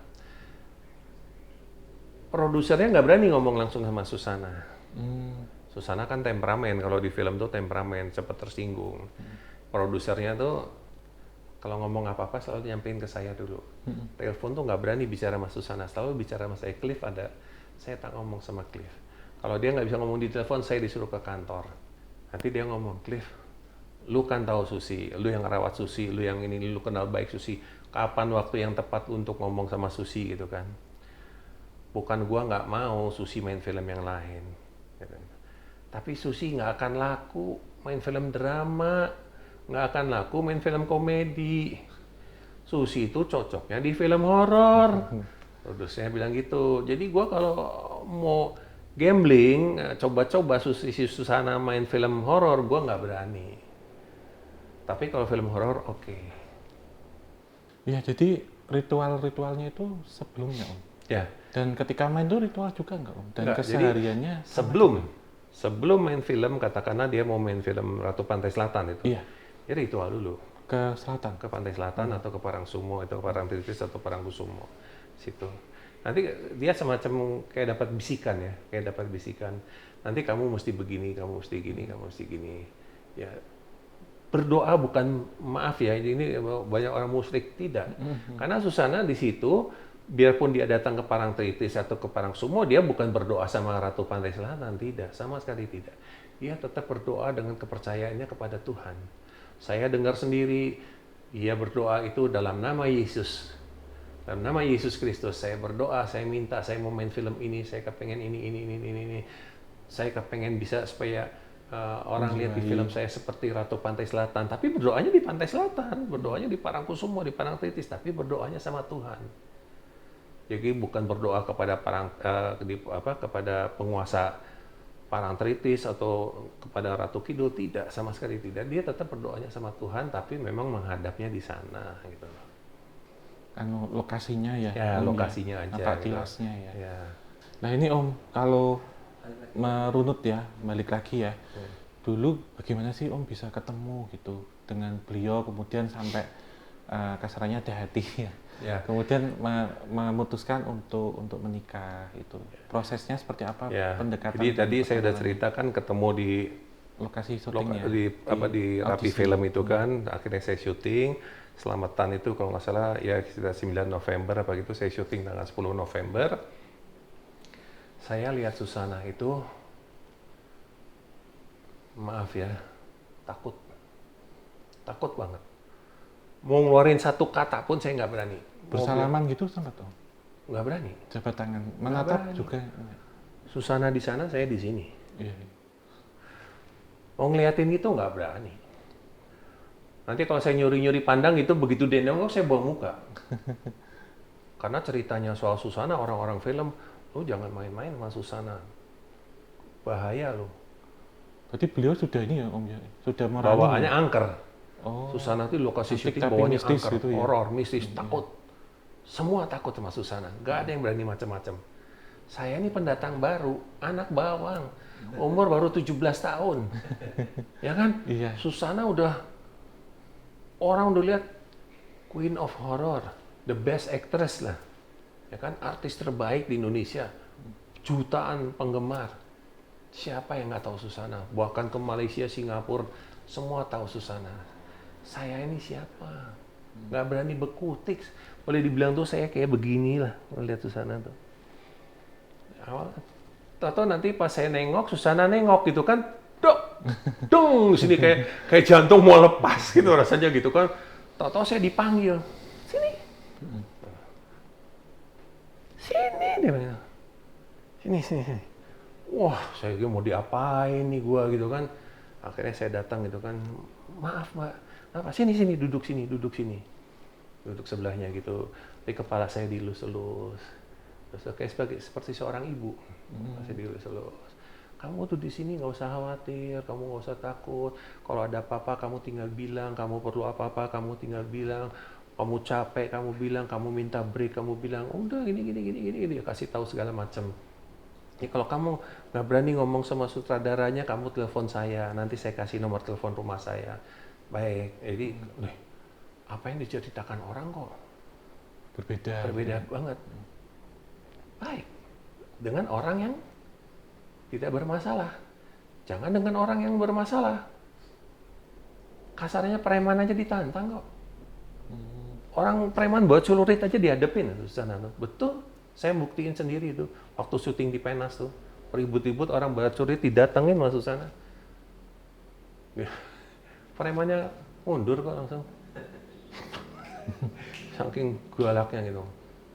Produsernya nggak berani ngomong langsung sama Susana. Susana kan temperamen, kalau di film tuh temperamen, cepat tersinggung. Produsernya tuh kalau ngomong apa-apa selalu nyampein ke saya dulu. Telepon tuh nggak berani bicara sama Susana, selalu bicara sama saya. Cliff ada, saya tak ngomong sama Cliff. Kalau dia nggak bisa ngomong di telepon, saya disuruh ke kantor. Nanti dia ngomong, Cliff, lu kan tahu Susi, lu yang ngerawat Susi, lu yang ini, lu kenal baik Susi. Kapan waktu yang tepat untuk ngomong sama Susi gitu kan? Bukan gua nggak mau Susi main film yang lain. Gitu. Tapi Susi nggak akan laku main film drama, nggak akan laku main film komedi. Susi itu cocoknya di film horor. Produsernya bilang gitu. Jadi gua kalau mau gambling, coba-coba Susana main film horor, gua nggak berani. Tapi kalau film horor, oke. Ya, jadi ritual-ritualnya itu sebelumnya Om. Ya. Dan ketika main itu ritual juga nggak Om? Dan Nggak, kesehariannya jadi sebelum main film, katakanlah dia mau main film Ratu Pantai Selatan itu. Iya. Ya ritual dulu. Ke selatan? Ke Pantai Selatan atau ke Parangsumo, atau ke Parangtritis atau Parangkusumo. Situ. Nanti dia semacam kayak dapat bisikan ya, kayak dapat bisikan. Nanti kamu mesti begini, kamu mesti gini, kamu mesti gini. Ya, berdoa bukan maaf ya, ini banyak orang musyrik, tidak. Karena Susana di situ, biarpun dia datang ke Parangtritis atau ke Parangsumo, dia bukan berdoa sama Ratu Pantai Selatan, tidak, sama sekali tidak. Dia tetap berdoa dengan kepercayaannya kepada Tuhan. Saya dengar sendiri, dia berdoa itu dalam nama Yesus. Dalam nama Yesus Kristus, saya berdoa, saya minta, saya mau main film ini, saya kepengen ini. Saya kepengen bisa supaya orang lihat di film saya seperti Ratu Pantai Selatan. Tapi berdoanya di Pantai Selatan, berdoanya di Parangkusumo, di Parangtritis, tapi berdoanya sama Tuhan. Jadi bukan berdoa kepada kepada penguasa Parangtritis atau kepada Ratu Kidul, tidak, sama sekali tidak. Dia tetap berdoanya sama Tuhan, tapi memang menghadapnya di sana gitu. Anu lokasinya ya? Ya, lokasinya aja. Apa gitu. kilasnya ya? Ya. Nah ini Om, kalau merunut ya, balik lagi ya. Dulu bagaimana sih Om bisa ketemu gitu dengan beliau, kemudian sampai kasarannya ada hati ya? Ya. Kemudian memutuskan untuk menikah itu. Prosesnya seperti apa? Ya. Pendekatan? Jadi tadi saya sudah ceritakan ketemu di lokasi syutingnya di Rapi Film itu kan, akhirnya saya syuting. Selamatan itu kalau nggak salah ya sekitar 9 November apa gitu, saya syuting tanggal 10 November. Saya lihat Susana itu, maaf ya, takut banget. Mau ngeluarin satu kata pun saya nggak berani. Bersalaman gitu sempat Om? Nggak berani. Jabat tangan, menatap juga? Susana di sana, saya di sini. Iya. Mau ngeliatin gitu nggak berani. Nanti kalau saya nyuri-nyuri pandang itu, begitu dia nongol saya bawa muka. Karena ceritanya soal Susana, orang-orang film, lu jangan main-main sama Susana. Bahaya lu. Berarti beliau sudah ini ya Om ya? Sudah merani? Bawaannya angker. Oh. Susana itu lokasi syuting tapi bawahnya mistis angker, gitu ya? horor, mistis, takut. Semua takut sama Susana, nggak ada yang berani macam-macam. Saya ini pendatang baru, anak bawang, umur baru 17 tahun. Ya kan? Iya. Susana udah Orang udah lihat Queen of Horror, the best actress lah, ya kan, artis terbaik di Indonesia, jutaan penggemar. Siapa yang nggak tahu Susana? Bahkan ke Malaysia, Singapura, semua tahu Susana. Saya ini siapa? Nggak berani berkutik. Boleh dibilang tuh saya kayak beginilah melihat Susana tuh. Awal, tahu nanti pas saya nengok, Susana nengok gitu kan, dok, dong, sini kayak jantung mau lepas gitu rasanya gitu kan. Tahu-tahu saya dipanggil, sini, sini dia bilang, sini. Wah, saya kira mau diapain nih gua gitu kan. Akhirnya saya datang gitu kan, maaf mbak, apa sini duduk sini, duduk sebelahnya gitu. Di kepala saya dilus-elus, terus kayak seperti seorang ibu, saya dilus-elus. Kamu tuh di sini nggak usah khawatir, kamu nggak usah takut. Kalau ada apa-apa kamu tinggal bilang, kamu perlu apa-apa kamu tinggal bilang. Kamu capek, kamu bilang, kamu minta break, kamu bilang, udah gini, kasih tahu segala macam. Ya kalau kamu nggak berani ngomong sama sutradaranya, kamu telepon saya, nanti saya kasih nomor telepon rumah saya. Baik, jadi apa yang diceritakan orang kok berbeda banget. Baik, dengan orang yang tidak bermasalah. Jangan dengan orang yang bermasalah. Kasarnya preman aja ditantang kok. Orang preman bawa celurit aja dihadepin Susana. Betul, saya buktiin sendiri itu. Waktu syuting di Penas tuh, ribut-ribut orang bawa celurit didatengin sama Susana. Premannya mundur kok langsung. Saking galaknya gitu.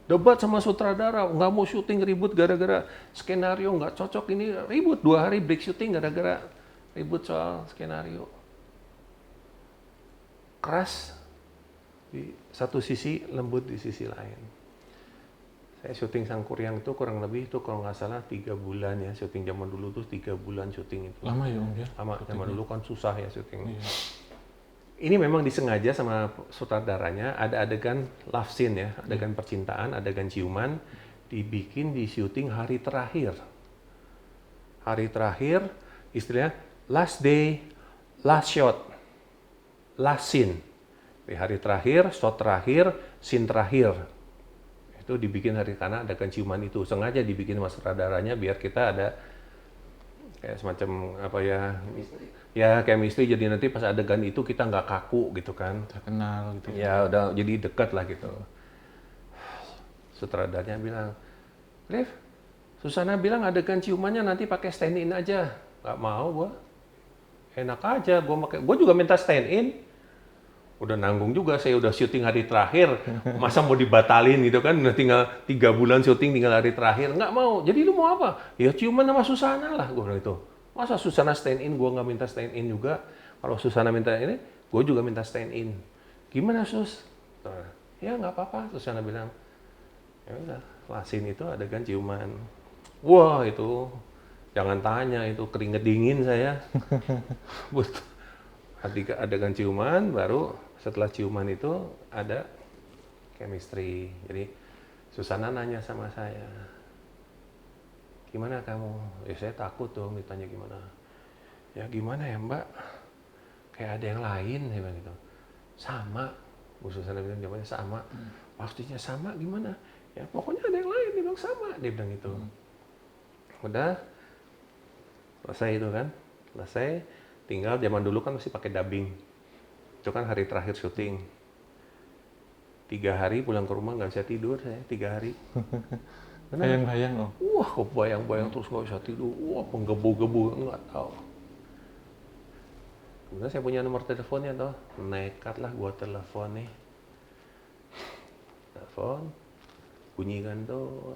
Debat sama sutradara, nggak mau syuting, ribut gara-gara skenario nggak cocok, ini ribut 2 hari break syuting gara-gara ribut soal skenario. Keras di satu sisi, lembut di sisi lain. Saya syuting Sangkuriang itu kurang lebih itu kalau nggak salah 3 bulan ya, syuting zaman dulu tuh 3 bulan syuting itu. Lama ya Om ya? Lama, zaman dulu kan susah ya syuting. Iya. Ini memang disengaja sama sutradaranya, ada adegan love scene ya, adegan percintaan, adegan ciuman, dibikin di syuting hari terakhir. Hari terakhir, istilahnya last day, last shot, last scene. Di hari terakhir, shot terakhir, scene terakhir. Itu dibikin hari karena adegan ciuman itu. Sengaja dibikin sama sutradaranya biar kita ada kayak semacam apa ya chemistry, jadi nanti pas adegan itu kita nggak kaku gitu kan, Terkenal gitu. ya udah jadi dekat lah gitu. Sutradaranya bilang, Cliff, Susana bilang adegan ciumannya nanti pakai stand in aja. Nggak mau gua, enak aja gua juga minta stand in. Udah nanggung juga, saya udah syuting hari terakhir, masa mau dibatalin gitu kan, udah tinggal 3 bulan syuting, tinggal hari terakhir, nggak mau. Jadi lu mau apa? Ya ciuman sama Susana lah, gue bilang itu. Masa Susana stand in, gue nggak minta stand in juga. Kalau Susana minta ini, gue juga minta stand in. Gimana Sus? Ya nggak apa-apa, Susana bilang. Ya udah, lasin itu adegan ciuman. Wah itu, jangan tanya, itu keringet dingin saya. Adegan ciuman, baru setelah ciuman itu ada chemistry. Jadi Susana nanya sama saya, gimana kamu? Ya saya takut tuh ditanya gimana. Ya gimana ya Mbak? Kayak ada yang lain, saya bilang gitu. Sama, Bu Susana bilang jawabannya sama. Pastinya sama gimana? Ya pokoknya ada yang lain, dia bilang sama, dia bilang gitu. Udah, selesai itu kan, selesai. Tinggal zaman dulu kan masih pakai dubbing. Itu kan hari terakhir syuting. 3 hari pulang ke rumah nggak bisa tidur saya, 3 hari. Bayang-bayang Om. Wah, kok bayang-bayang terus nggak bisa tidur. Wah, penggebu-gebu nggak tahu. Kemudian saya punya nomor teleponnya toh, nekat lah gua telepon nih. Telepon, bunyikan tuh.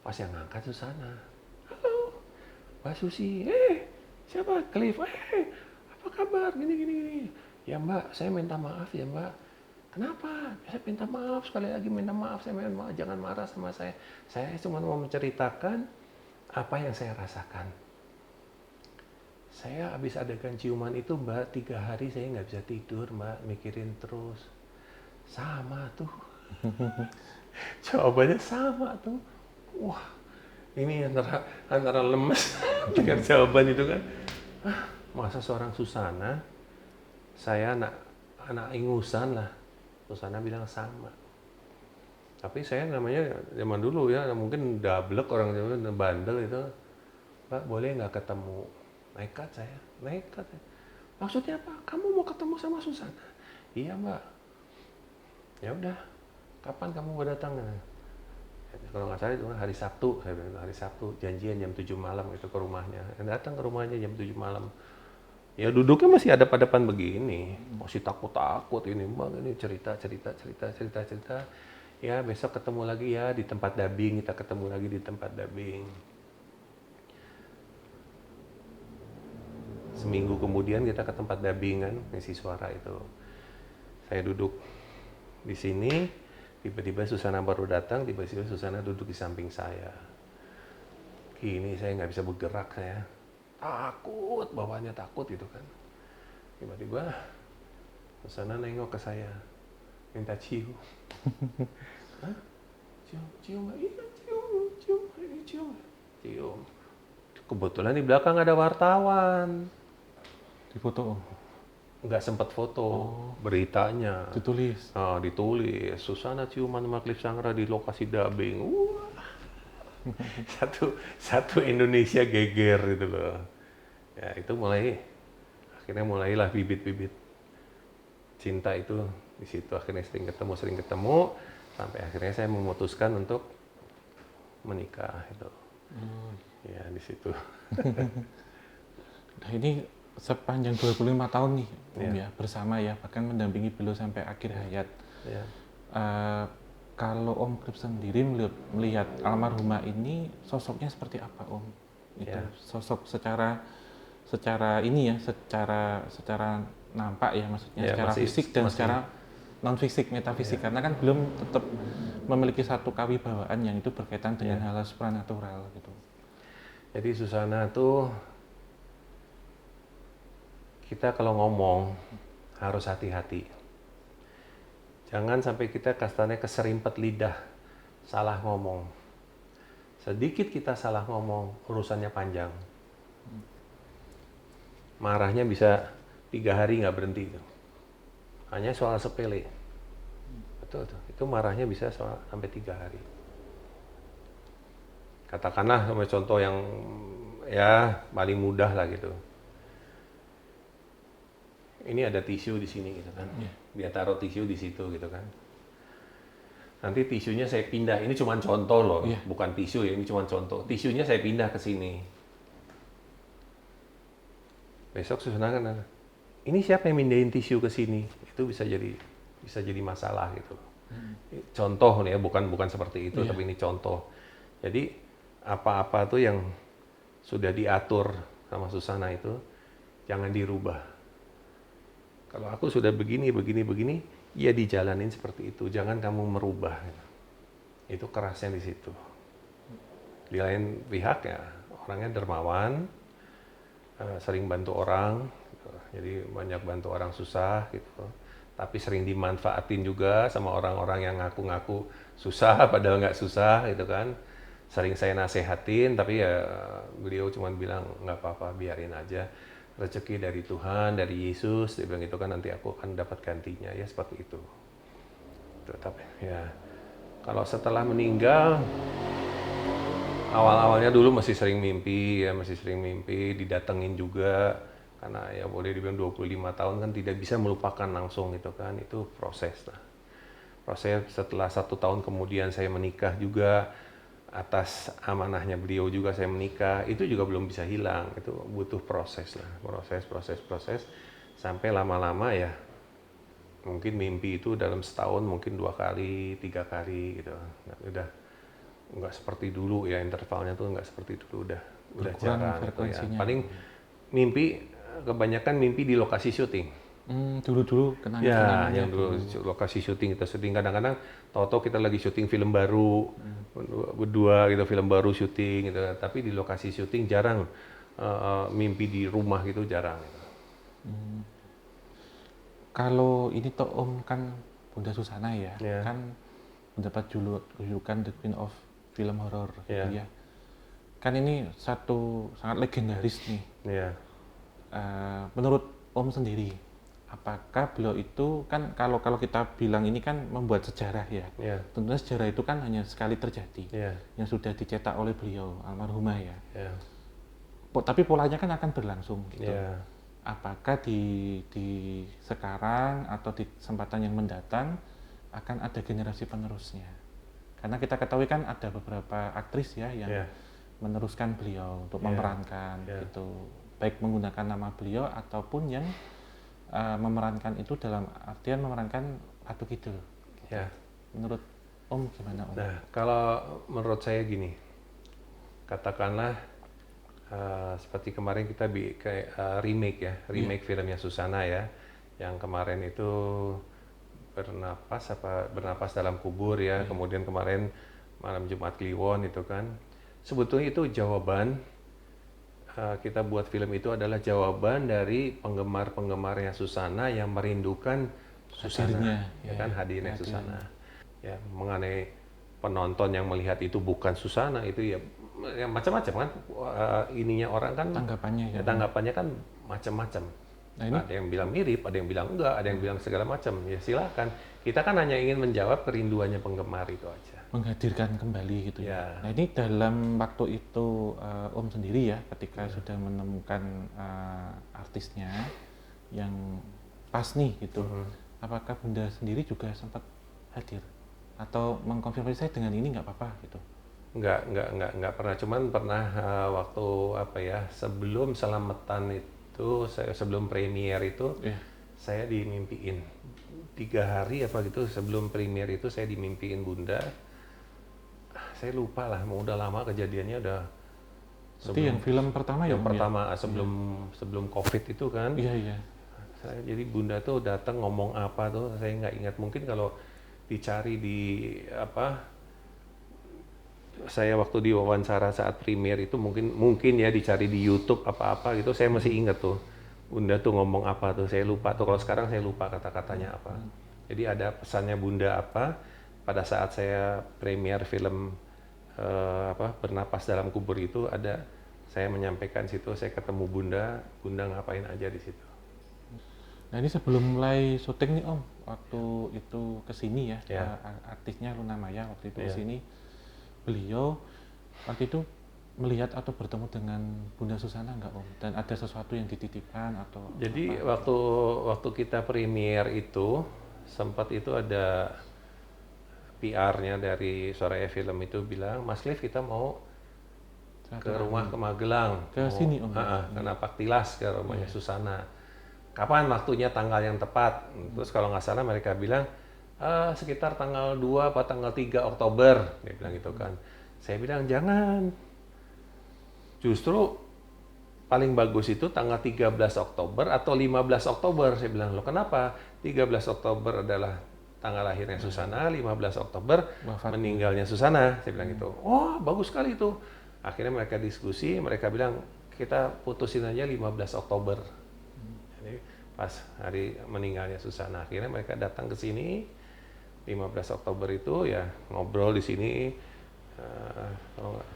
Pas yang ngangkat Susana. Halo, Mbak Susi. Siapa? Cliff. Apa kabar? Gini. Ya Mbak, saya minta maaf ya Mbak. Kenapa? Saya minta maaf, sekali lagi minta maaf. Saya minta maaf, jangan marah sama saya. Saya cuma mau menceritakan apa yang saya rasakan. Saya habis adegan ciuman itu Mbak, 3 hari saya nggak bisa tidur Mbak, mikirin terus. Sama tuh. Jawabannya sama tuh. Wah, ini antara lemes dengan jawaban itu kan. Masa seorang Susana, saya anak ingusan lah. Susana bilang sama. Tapi saya namanya zaman dulu ya, mungkin dablek orang zaman bandel itu. Mbak boleh nggak ketemu? Nekat saya, nekat. Maksudnya apa? Kamu mau ketemu sama Susana? Iya Mbak. Ya udah, kapan kamu mau datang? Kalau nggak salah itu hari Sabtu, saya bilang hari Sabtu, janjian jam 7 malam itu ke rumahnya. Datang ke rumahnya jam 7 malam. Ya duduknya masih hadap-hadapan begini, masih takut-takut ini Mbak, ini cerita. Ya besok ketemu lagi ya di tempat dubbing, kita ketemu lagi di tempat dubbing. Seminggu kemudian kita ke tempat dubbing kan, ngisi suara itu. Saya duduk di sini, tiba-tiba Susana baru datang, tiba-tiba Susana duduk di samping saya. Gini saya nggak bisa bergerak saya. Takut, bawaannya takut gitu kan. Tiba-tiba Susana nengok ke saya, minta cium. Hah? Cium, iya cium. Kebetulan di belakang ada wartawan. Di foto Om? Nggak sempat foto, beritanya. Ditulis? Ditulis, Susana ciuman sama Cliff Sangra di lokasi dubbing. Wah. Satu Indonesia geger gitu loh. Ya itu akhirnya mulailah bibit-bibit cinta itu di situ. Akhirnya sering ketemu sampai akhirnya saya memutuskan untuk menikah itu. Ya di situ. Nah ini sepanjang 25 tahun nih Om Ya. ya, bersama ya, bahkan mendampingi beliau sampai akhir hayat. Ya. Kalau Om Krip sendiri melihat almarhumah ini sosoknya seperti apa Om? Itu Ya. sosok secara ini ya, secara nampak ya, maksudnya Ya, secara fisik dan secara non fisik, metafisik, karena kan belum tetap memiliki satu kawibawaan yang itu berkaitan dengan hal supranatural gitu. Jadi Susana tuh kita kalau ngomong harus hati-hati. Jangan sampai kita kasarnya keserimpet lidah, salah ngomong. Sedikit kita salah ngomong, urusannya panjang. Marahnya bisa 3 hari nggak berhenti. Hanya soal sepele. Betul tuh. Itu marahnya bisa sampai 3 hari. Katakanlah sama contoh yang ya paling mudah lah gitu. Ini ada tisu di sini gitu kan. Dia taruh tisu di situ gitu kan. Nanti tisunya saya pindah. Ini cuma contoh loh, bukan tisu ya, ini cuma contoh. Tisunya saya pindah ke sini. Besok Susana kan ada. Ini siapa yang mindahin tisu ke sini? Itu bisa jadi masalah gitu. Contoh nih ya, bukan seperti itu, tapi ini contoh. Jadi apa-apa tuh yang sudah diatur sama Susana itu jangan dirubah. Kalau aku sudah begini, ya dijalanin seperti itu. Jangan kamu merubah. Itu kerasnya di situ. Di lain pihak ya, orangnya dermawan, sering bantu orang, gitu. Jadi banyak bantu orang susah gitu. Tapi sering dimanfaatin juga sama orang-orang yang ngaku-ngaku susah, padahal nggak susah gitu kan. Sering saya nasehatin, tapi ya beliau cuma bilang nggak apa-apa, biarin aja. Rezeki dari Tuhan, dari Yesus, dia bilang itu kan nanti aku akan dapat gantinya, ya seperti itu. Tapi ya kalau setelah meninggal, awal-awalnya dulu masih sering mimpi, didatengin juga, karena ya boleh dibilang 25 tahun kan tidak bisa melupakan langsung gitu kan, itu proses lah. Proses setelah 1 tahun kemudian saya menikah juga, atas amanahnya beliau juga saya menikah, itu juga belum bisa hilang, itu butuh proses lah, proses sampai lama-lama ya mungkin mimpi itu dalam setahun mungkin 2 kali, 3 kali gitu. Udah nggak seperti dulu ya, intervalnya tuh nggak seperti dulu, udah jarang gitu ya. Paling mimpi, kebanyakan mimpi di lokasi syuting. Dulu Ya, yang dulu lokasi syuting kita syuting, kadang-kadang tahu-tahu kita lagi syuting film baru, berdua gitu, film baru syuting gitu. Tapi di lokasi syuting jarang, mimpi di rumah gitu jarang. Gitu. Kalau ini toh Om kan Bunda Susana ya, kan mendapat julukan The Queen of Film Horror gitu ya. Kan ini satu sangat legendaris nih. Menurut Om sendiri, apakah beliau itu kan kalau kalau kita bilang ini kan membuat sejarah ya. Ya, Tentunya sejarah itu kan hanya sekali terjadi ya, yang sudah dicetak oleh beliau almarhumah ya. ya, Tapi polanya kan akan berlangsung gitu. ya. Apakah di sekarang atau di kesempatan yang mendatang akan ada generasi penerusnya? Karena kita ketahui kan ada beberapa aktris ya yang Ya. meneruskan beliau untuk Ya. memerankan Ya. gitu, baik menggunakan nama beliau ataupun yang memerankan itu dalam artian memerankan Ratu Kidul. Ya. Menurut Om gimana Om? Nah, kalau menurut saya gini, katakanlah seperti kemarin kita kayak remake ya, remake filmnya Susana ya, yang kemarin itu bernapas dalam kubur ya, kemudian kemarin malam Jumat Kliwon itu kan, sebetulnya itu jawaban kita buat film itu adalah jawaban dari penggemar-penggemarnya Susana yang merindukan Susana, ya kan, hadirnya Susana. Ya, mengenai penonton yang melihat itu bukan Susana itu ya macam-macam kan, ininya orang kan tanggapannya kan macam-macam. Nah, ini ada yang bilang mirip, ada yang bilang enggak, ada yang bilang segala macam. Ya silakan. Kita kan hanya ingin menjawab kerinduannya penggemar itu aja. Menghadirkan kembali gitu ya. Nah ini dalam waktu itu Om sendiri ya ketika sudah menemukan artisnya yang pas nih gitu, apakah Bunda sendiri juga sempat hadir atau mengkonfirmasi saya dengan ini nggak apa-apa gitu? Enggak pernah, cuman pernah waktu apa ya, sebelum selamatan itu, sebelum premier itu, saya dimimpiin 3 hari apa gitu sebelum premier itu saya dimimpiin Bunda. Saya lupa lah, udah lama kejadiannya, udah sebelum yang film pertama yang pertama ya? sebelum COVID itu kan. Iya. Jadi Bunda tuh datang ngomong apa tuh saya nggak ingat, mungkin kalau dicari di apa, saya waktu diwawancara saat premier itu mungkin ya dicari di YouTube apa gitu, saya masih ingat tuh Bunda tuh ngomong apa tuh, saya lupa tuh, kalau sekarang saya lupa kata-katanya apa. Jadi ada pesannya Bunda apa pada saat saya premier film bernapas dalam kubur itu, ada saya menyampaikan situ, saya ketemu Bunda ngapain aja di situ. Nah ini sebelum mulai syuting nih Om, waktu itu kesini ya, artisnya Luna Maya waktu itu kesini, beliau waktu itu melihat atau bertemu dengan Bunda Susana nggak Om? Dan ada sesuatu yang dititipkan atau? Jadi waktu kita premier itu sempat itu ada PR-nya dari Soraya Film itu bilang, Mas Cliff kita mau ke rumah ke Magelang, ke sini Om. Ke Napak Tilas, ke rumahnya Susana. Kapan waktunya, tanggal yang tepat? Terus kalau nggak salah mereka bilang sekitar tanggal 2 atau tanggal 3 Oktober, dia bilang gitu kan. Saya bilang jangan, justru paling bagus itu tanggal 13 Oktober atau 15 Oktober. Saya bilang, loh kenapa? 13 Oktober adalah tanggal lahirnya Susana, 15 Oktober meninggalnya Susana. Saya bilang gitu. Oh, bagus sekali itu. Akhirnya mereka diskusi, mereka bilang kita putusin aja 15 Oktober. Jadi pas hari meninggalnya Susana, akhirnya mereka datang ke sini 15 Oktober itu ya, ngobrol di sini.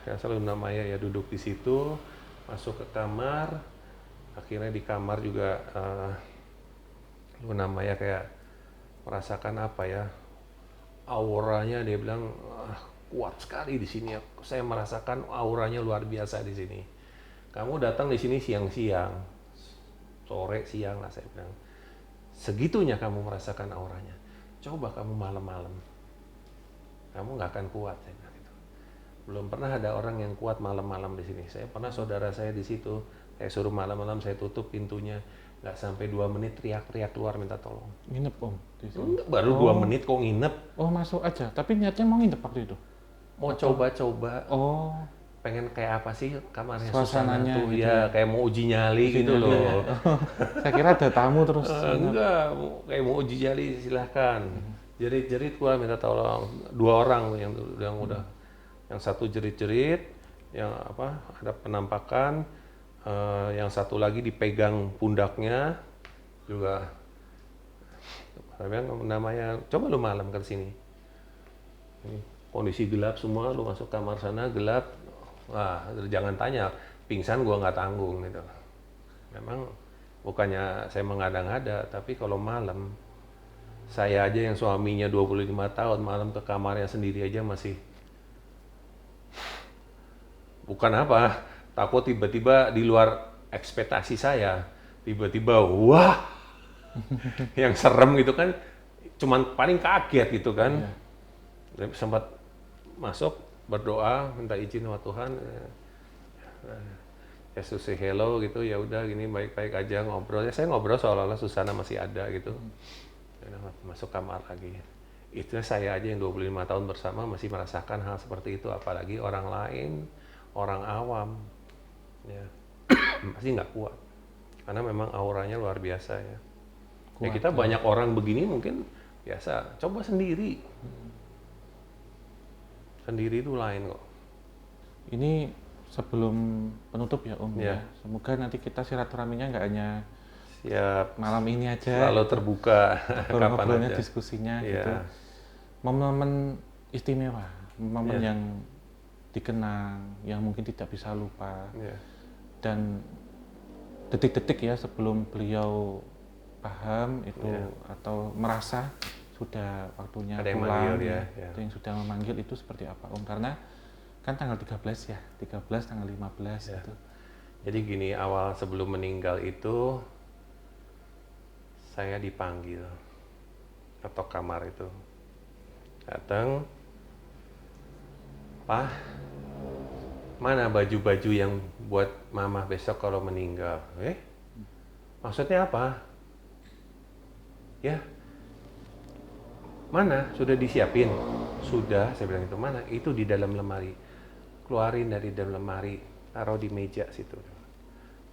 Saya selalu namanya ya duduk di situ, masuk ke kamar. Akhirnya di kamar juga Luna Maya kayak merasakan apa ya, auranya, dia bilang kuat sekali di sini. Saya merasakan auranya luar biasa di sini. Kamu datang di sini siang-siang, sore siang lah, saya bilang. Segitunya kamu merasakan auranya. Coba kamu malam-malam, kamu nggak akan kuat, saya bilang gitu. Belum pernah ada orang yang kuat malam-malam di sini. Saya pernah saudara saya di situ, saya suruh malam-malam, saya tutup pintunya. Nggak sampai 2 menit teriak-teriak keluar minta tolong. Nginep Om? Baru 2 menit kok nginep. Oh masuk aja, tapi niatnya mau nginep waktu itu? Mau coba-coba. Oh. Pengen kayak apa sih kamarnya Suasananya Susana tuh gitu ya, kayak mau uji nyali gitu loh. Saya kira ada tamu terus. Enggak, kayak mau uji nyali, silahkan. Jerit-jerit keluar minta tolong. 2 orang yang udah, yang satu jerit-jerit, yang apa ada penampakan. Yang satu lagi dipegang pundaknya juga. Saya bilang namanya, coba lu malam ke sini. Kondisi gelap semua, lu masuk kamar sana gelap. Wah, jangan tanya, pingsan gua nggak tanggung gitu. Memang bukannya saya mengada-ngada, tapi kalau malam, saya aja yang suaminya 25 tahun, malam ke kamarnya sendiri aja masih, bukan apa, takut tiba-tiba di luar ekspektasi saya, tiba-tiba wah, yang serem gitu kan, cuman paling kaget gitu kan. Sempat masuk, berdoa, minta izin sama Tuhan, Yesus say hello gitu, ya udah gini baik-baik aja ngobrol. Ya saya ngobrol seolah-olah Susana masih ada gitu. Ya udah, masuk kamar lagi. Itu saya aja yang 25 tahun bersama masih merasakan hal seperti itu, apalagi orang lain, orang awam. Ya. Pasti nggak kuat. Karena memang auranya luar biasa ya. Ya kita banyak orang begini mungkin biasa, coba sendiri. Sendiri itu lain kok. Ini sebelum penutup ya Om Ya. ya. Semoga nanti kita silaturahminya nggak hanya Siap. malam ini aja, Selalu terbuka kapan ngobrolnya, aja. diskusinya Iya. gitu. Momen-momen istimewa, momen Iya. yang dikenang, yang mungkin tidak bisa lupa. Iya. Dan detik-detik ya sebelum beliau paham itu Iya. atau merasa sudah waktunya Ada yang pulang, manggil ya, ya. ada yang sudah memanggil, itu seperti apa Om? Karena kan tanggal 13 ya, 13, tanggal 15 Ya. gitu. Jadi gini, awal sebelum meninggal itu saya dipanggil ketok kamar itu. Datang, Pak, mana baju-baju yang buat mama besok kalau meninggal? Maksudnya apa? Ya, mana? Sudah disiapin? Sudah, saya bilang itu. Mana? Itu di dalam lemari. Keluarin dari dalam lemari, taruh di meja situ.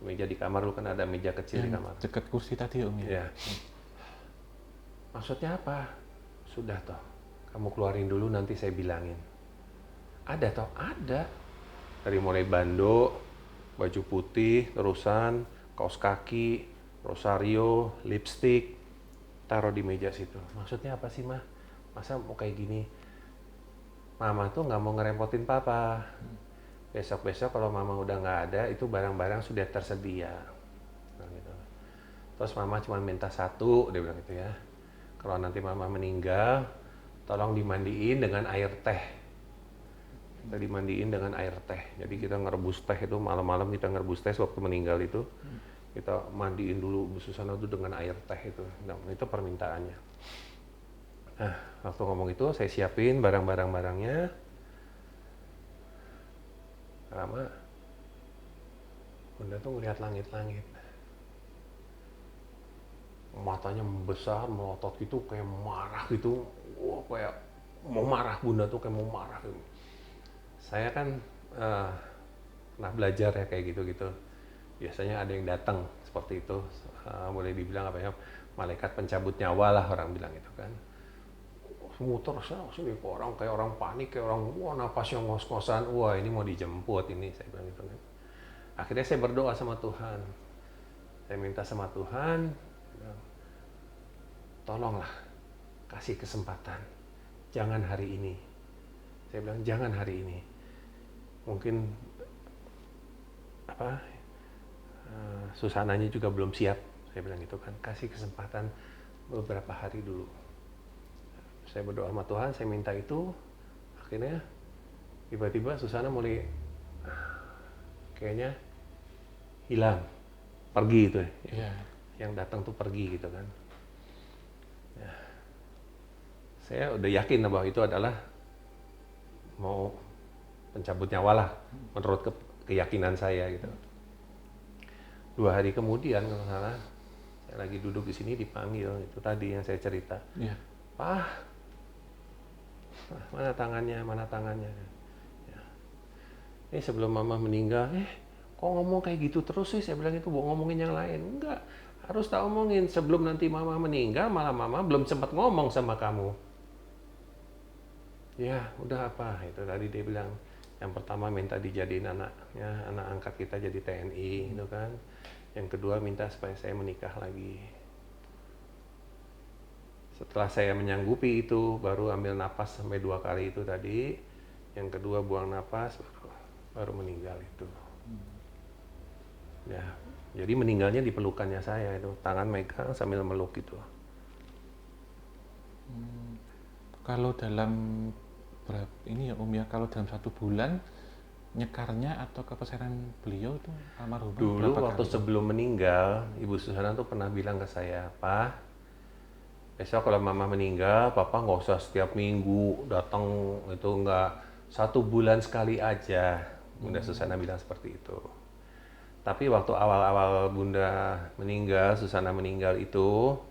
Meja di kamar lu kan ada meja kecil di kamar. Dekat kursi tadi Om ya. Ya. Maksudnya apa? Sudah toh. Kamu keluarin dulu nanti saya bilangin. Ada toh? Ada. Dari mulai bando, baju putih, terusan, kaos kaki, rosario, lipstick, taruh di meja situ. Maksudnya apa sih, Mah? Masa mau kayak gini? Mama tuh nggak mau ngerepotin Papa. Besok-besok kalau Mama udah nggak ada, itu barang-barang sudah tersedia. Nah, gitu. Terus Mama cuma minta satu, dia bilang gitu ya. Kalau nanti Mama meninggal, tolong dimandiin dengan air teh. Kita dimandiin dengan air teh. Jadi kita ngerebus teh itu, malam-malam kita ngerebus teh waktu meninggal itu. Kita mandiin dulu Bu Susana itu dengan air teh itu. Nah, itu permintaannya. Nah, waktu ngomong itu saya siapin barang-barangnya. Lama, Bunda tuh ngeliat langit-langit. Matanya membesar, melotot gitu, kayak marah gitu. Wah, kayak mau marah, Bunda tuh kayak mau marah gitu. Saya kan pernah belajar ya kayak gitu-gitu. Biasanya ada yang datang seperti itu, boleh dibilang apa ya, malaikat pencabut nyawa lah orang bilang itu kan. Muter sini orang kayak orang panik, kayak orang wah napasnya ngos-ngosan, wah ini mau dijemput ini, saya bilang gitu kan. Akhirnya saya berdoa sama Tuhan, saya minta sama Tuhan, tolonglah kasih kesempatan, jangan hari ini. Saya bilang jangan hari ini, mungkin apa Susananya juga belum siap, saya bilang gitu kan, kasih kesempatan beberapa hari dulu. Saya berdoa sama Tuhan, saya minta itu, akhirnya tiba-tiba Susana mulai kayaknya hilang, pergi itu ya. Yang datang tuh pergi gitu kan. Ya. Saya udah yakin bahwa itu adalah mau pencabut nyawa lah, menurut keyakinan saya gitu. 2 hari kemudian kalau salah, saya lagi duduk di sini dipanggil, itu tadi yang saya cerita. Pak, mana tangannya? Ya. Ini sebelum Mama meninggal, kok ngomong kayak gitu terus sih? Saya bilang itu mau ngomongin yang lain. Enggak, harus tak omongin. Sebelum nanti Mama meninggal, malah Mama belum sempat ngomong sama kamu. Ya, udah apa? Itu tadi dia bilang, yang pertama minta dijadiin anak angkat kita jadi TNI, gitu kan. Yang kedua minta supaya saya menikah lagi. Setelah saya menyanggupi itu, baru ambil napas sampai 2 kali itu tadi. Yang kedua buang napas, baru meninggal itu. Ya, Jadi meninggalnya di pelukannya saya itu, tangan megang sambil meluk gitu. Kalau dalam ini ya Om ya, kalau dalam 1 bulan nyekarnya atau kepesanan beliau itu almarhumah Dulu berapa waktu kali? sebelum meninggal, Ibu Susana tuh pernah bilang ke saya, "Pak, besok kalau Mama meninggal, Papa nggak usah setiap minggu datang, itu nggak, 1 bulan sekali aja." Bunda Susana bilang seperti itu. Tapi waktu awal-awal Bunda meninggal, Susana meninggal itu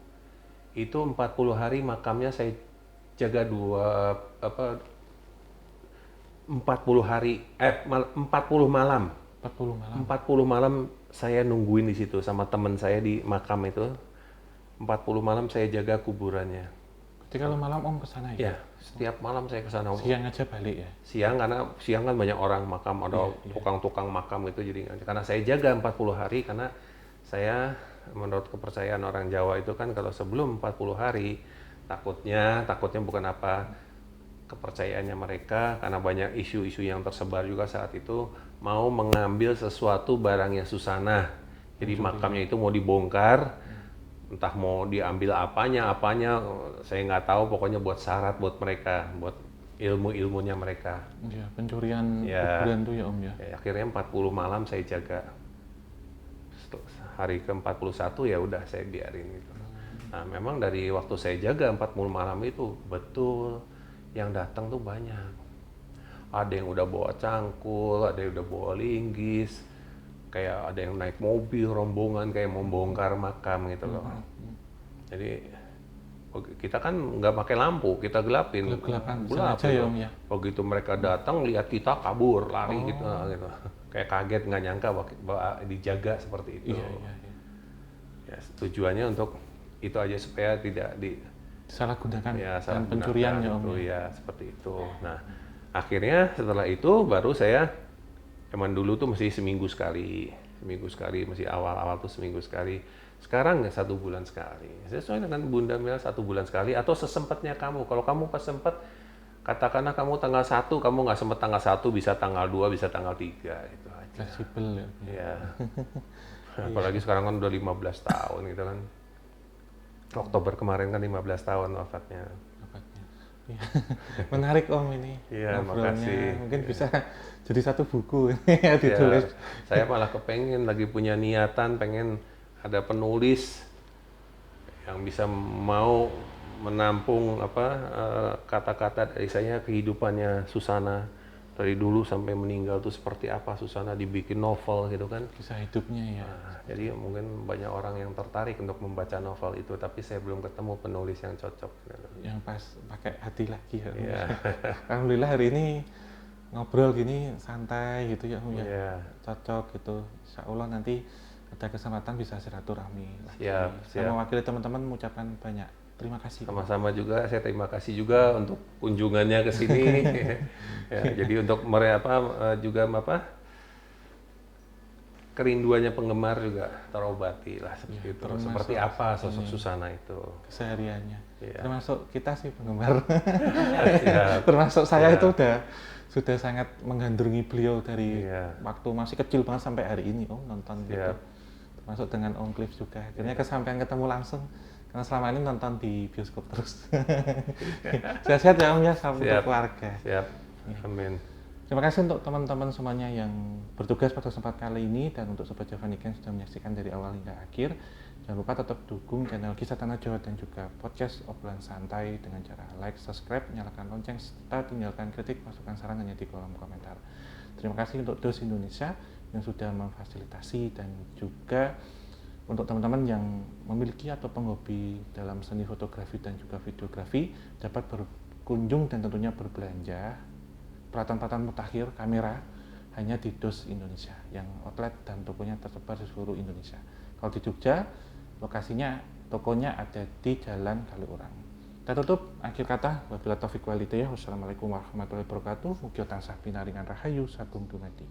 40 hari makamnya saya jaga 40 hari, 40 malam. 40 malam. 40 malam saya nungguin di situ sama teman saya di makam itu. 40 malam saya jaga kuburannya. Jadi kalau malam Om kesana ya? Ya, setiap malam saya ke sana. Siang aja balik ya? Siang, karena siang kan banyak orang makam, ada tukang-tukang makam itu, jadi karena saya jaga 40 hari, karena saya menurut kepercayaan orang Jawa itu kan kalau sebelum 40 hari takutnya bukan apa, kepercayaannya mereka, karena banyak isu-isu yang tersebar juga saat itu, mau mengambil sesuatu barangnya Susana. Jadi makamnya itu mau dibongkar, entah mau diambil apanya, saya nggak tahu, pokoknya buat syarat buat mereka, buat ilmu-ilmunya mereka. Ya, pencurian Ya. kuburan tuh ya Om ya? Ya, akhirnya 40 malam saya jaga. Hari ke-41 ya udah saya biarin gitu. Nah, memang dari waktu saya jaga 40 malam itu betul yang datang tuh banyak. Ada yang udah bawa cangkul, ada yang udah bawa linggis, kayak ada yang naik mobil rombongan kayak membongkar makam gitu loh. Jadi kita kan nggak pakai lampu, kita gelapin. Gelap-gelapan, Gelap sengaja ya gitu. Om ya? Begitu mereka datang lihat kita kabur, lari gitu. Kayak kaget, nggak nyangka bahwa dijaga seperti itu. Iya, iya, iya. Ya, tujuannya untuk itu aja, supaya tidak Salah gunakan salah dan pencurian ya gunakan Om itu, ya? ya seperti itu. Nah, akhirnya setelah itu baru saya, zaman dulu tuh mesti seminggu sekali, mesti awal-awal tuh seminggu sekali. Sekarang ya 1 bulan sekali. Sesuai dengan Bunda bilang 1 bulan sekali atau sesempatnya kamu. Kalau kamu pas sempat, katakanlah kamu tanggal 1, kamu nggak sempat tanggal 1, bisa tanggal 2, bisa tanggal 3, itu aja. Fleksibel ya? Ya. Apalagi sekarang kan udah 15 tahun gitu kan. Oktober kemarin kan 15 tahun wafatnya. Dapatnya. Iya. Menarik Om ini Iya, ngobrolnya. makasih. Mungkin bisa jadi 1 buku ya ditulis. Ya, saya malah kepengen, lagi punya niatan pengen ada penulis yang bisa mau menampung kata-kata dari saya, kehidupannya Susana dari dulu sampai meninggal tuh seperti apa Susana, dibikin novel gitu kan. Kisah hidupnya ya. Nah, jadi mungkin banyak orang yang tertarik untuk membaca novel itu, tapi saya belum ketemu penulis yang cocok. Yang pas pakai hati lagi ya. Iya. Alhamdulillah hari ini ngobrol gini santai gitu ya Om ya. Iya. Cocok gitu. Insya Allah nanti ada kesempatan bisa silaturahmi lagi. Siap, Saya siap. mewakili teman-teman mengucapkan banyak terima kasih. Sama-sama juga, saya terima kasih juga untuk kunjungannya ke sini. Ya, jadi untuk juga kerinduannya penggemar juga terobati lah seperti itu. termasuk Seperti apa sosok Susana itu? Kesehariannya. Iya. Termasuk kita sih penggemar. Siap. Termasuk saya Siap. itu sudah sangat menggandrungi beliau dari Iya. waktu masih kecil banget sampai hari ini Om nonton gitu. Siap. Termasuk dengan Om Cliff juga. Akhirnya kesampaian ketemu langsung karena selama ini nonton di bioskop terus. Sehat-sehat ya Om ya sama Siap. keluarga. Siap. Amin. Terima kasih untuk teman-teman semuanya yang bertugas pada kesempatan kali ini dan untuk Sobat Javaniken sudah menyaksikan dari awal hingga akhir. Jangan lupa tetap dukung channel Kisah Tanah Jawa dan juga podcast Obrolan Santai dengan cara like, subscribe, nyalakan lonceng, serta tinggalkan kritik, masukan, saran hanya di kolom komentar. Terima kasih untuk DOS Indonesia yang sudah memfasilitasi, dan juga untuk teman-teman yang memiliki atau penghobi dalam seni fotografi dan juga videografi dapat berkunjung dan tentunya berbelanja peralatan-peralatan mutakhir kamera hanya di DOS Indonesia yang outlet dan tokonya tersebar di seluruh Indonesia. Kalau di Jogja, lokasinya tokonya ada di Jalan Kaliurang. Kita tutup akhir kata, wabillahi taufiq wal hidayah. Wassalamualaikum warahmatullahi wabarakatuh. Mugi tansah pinaringan rahayu sagung dumadi.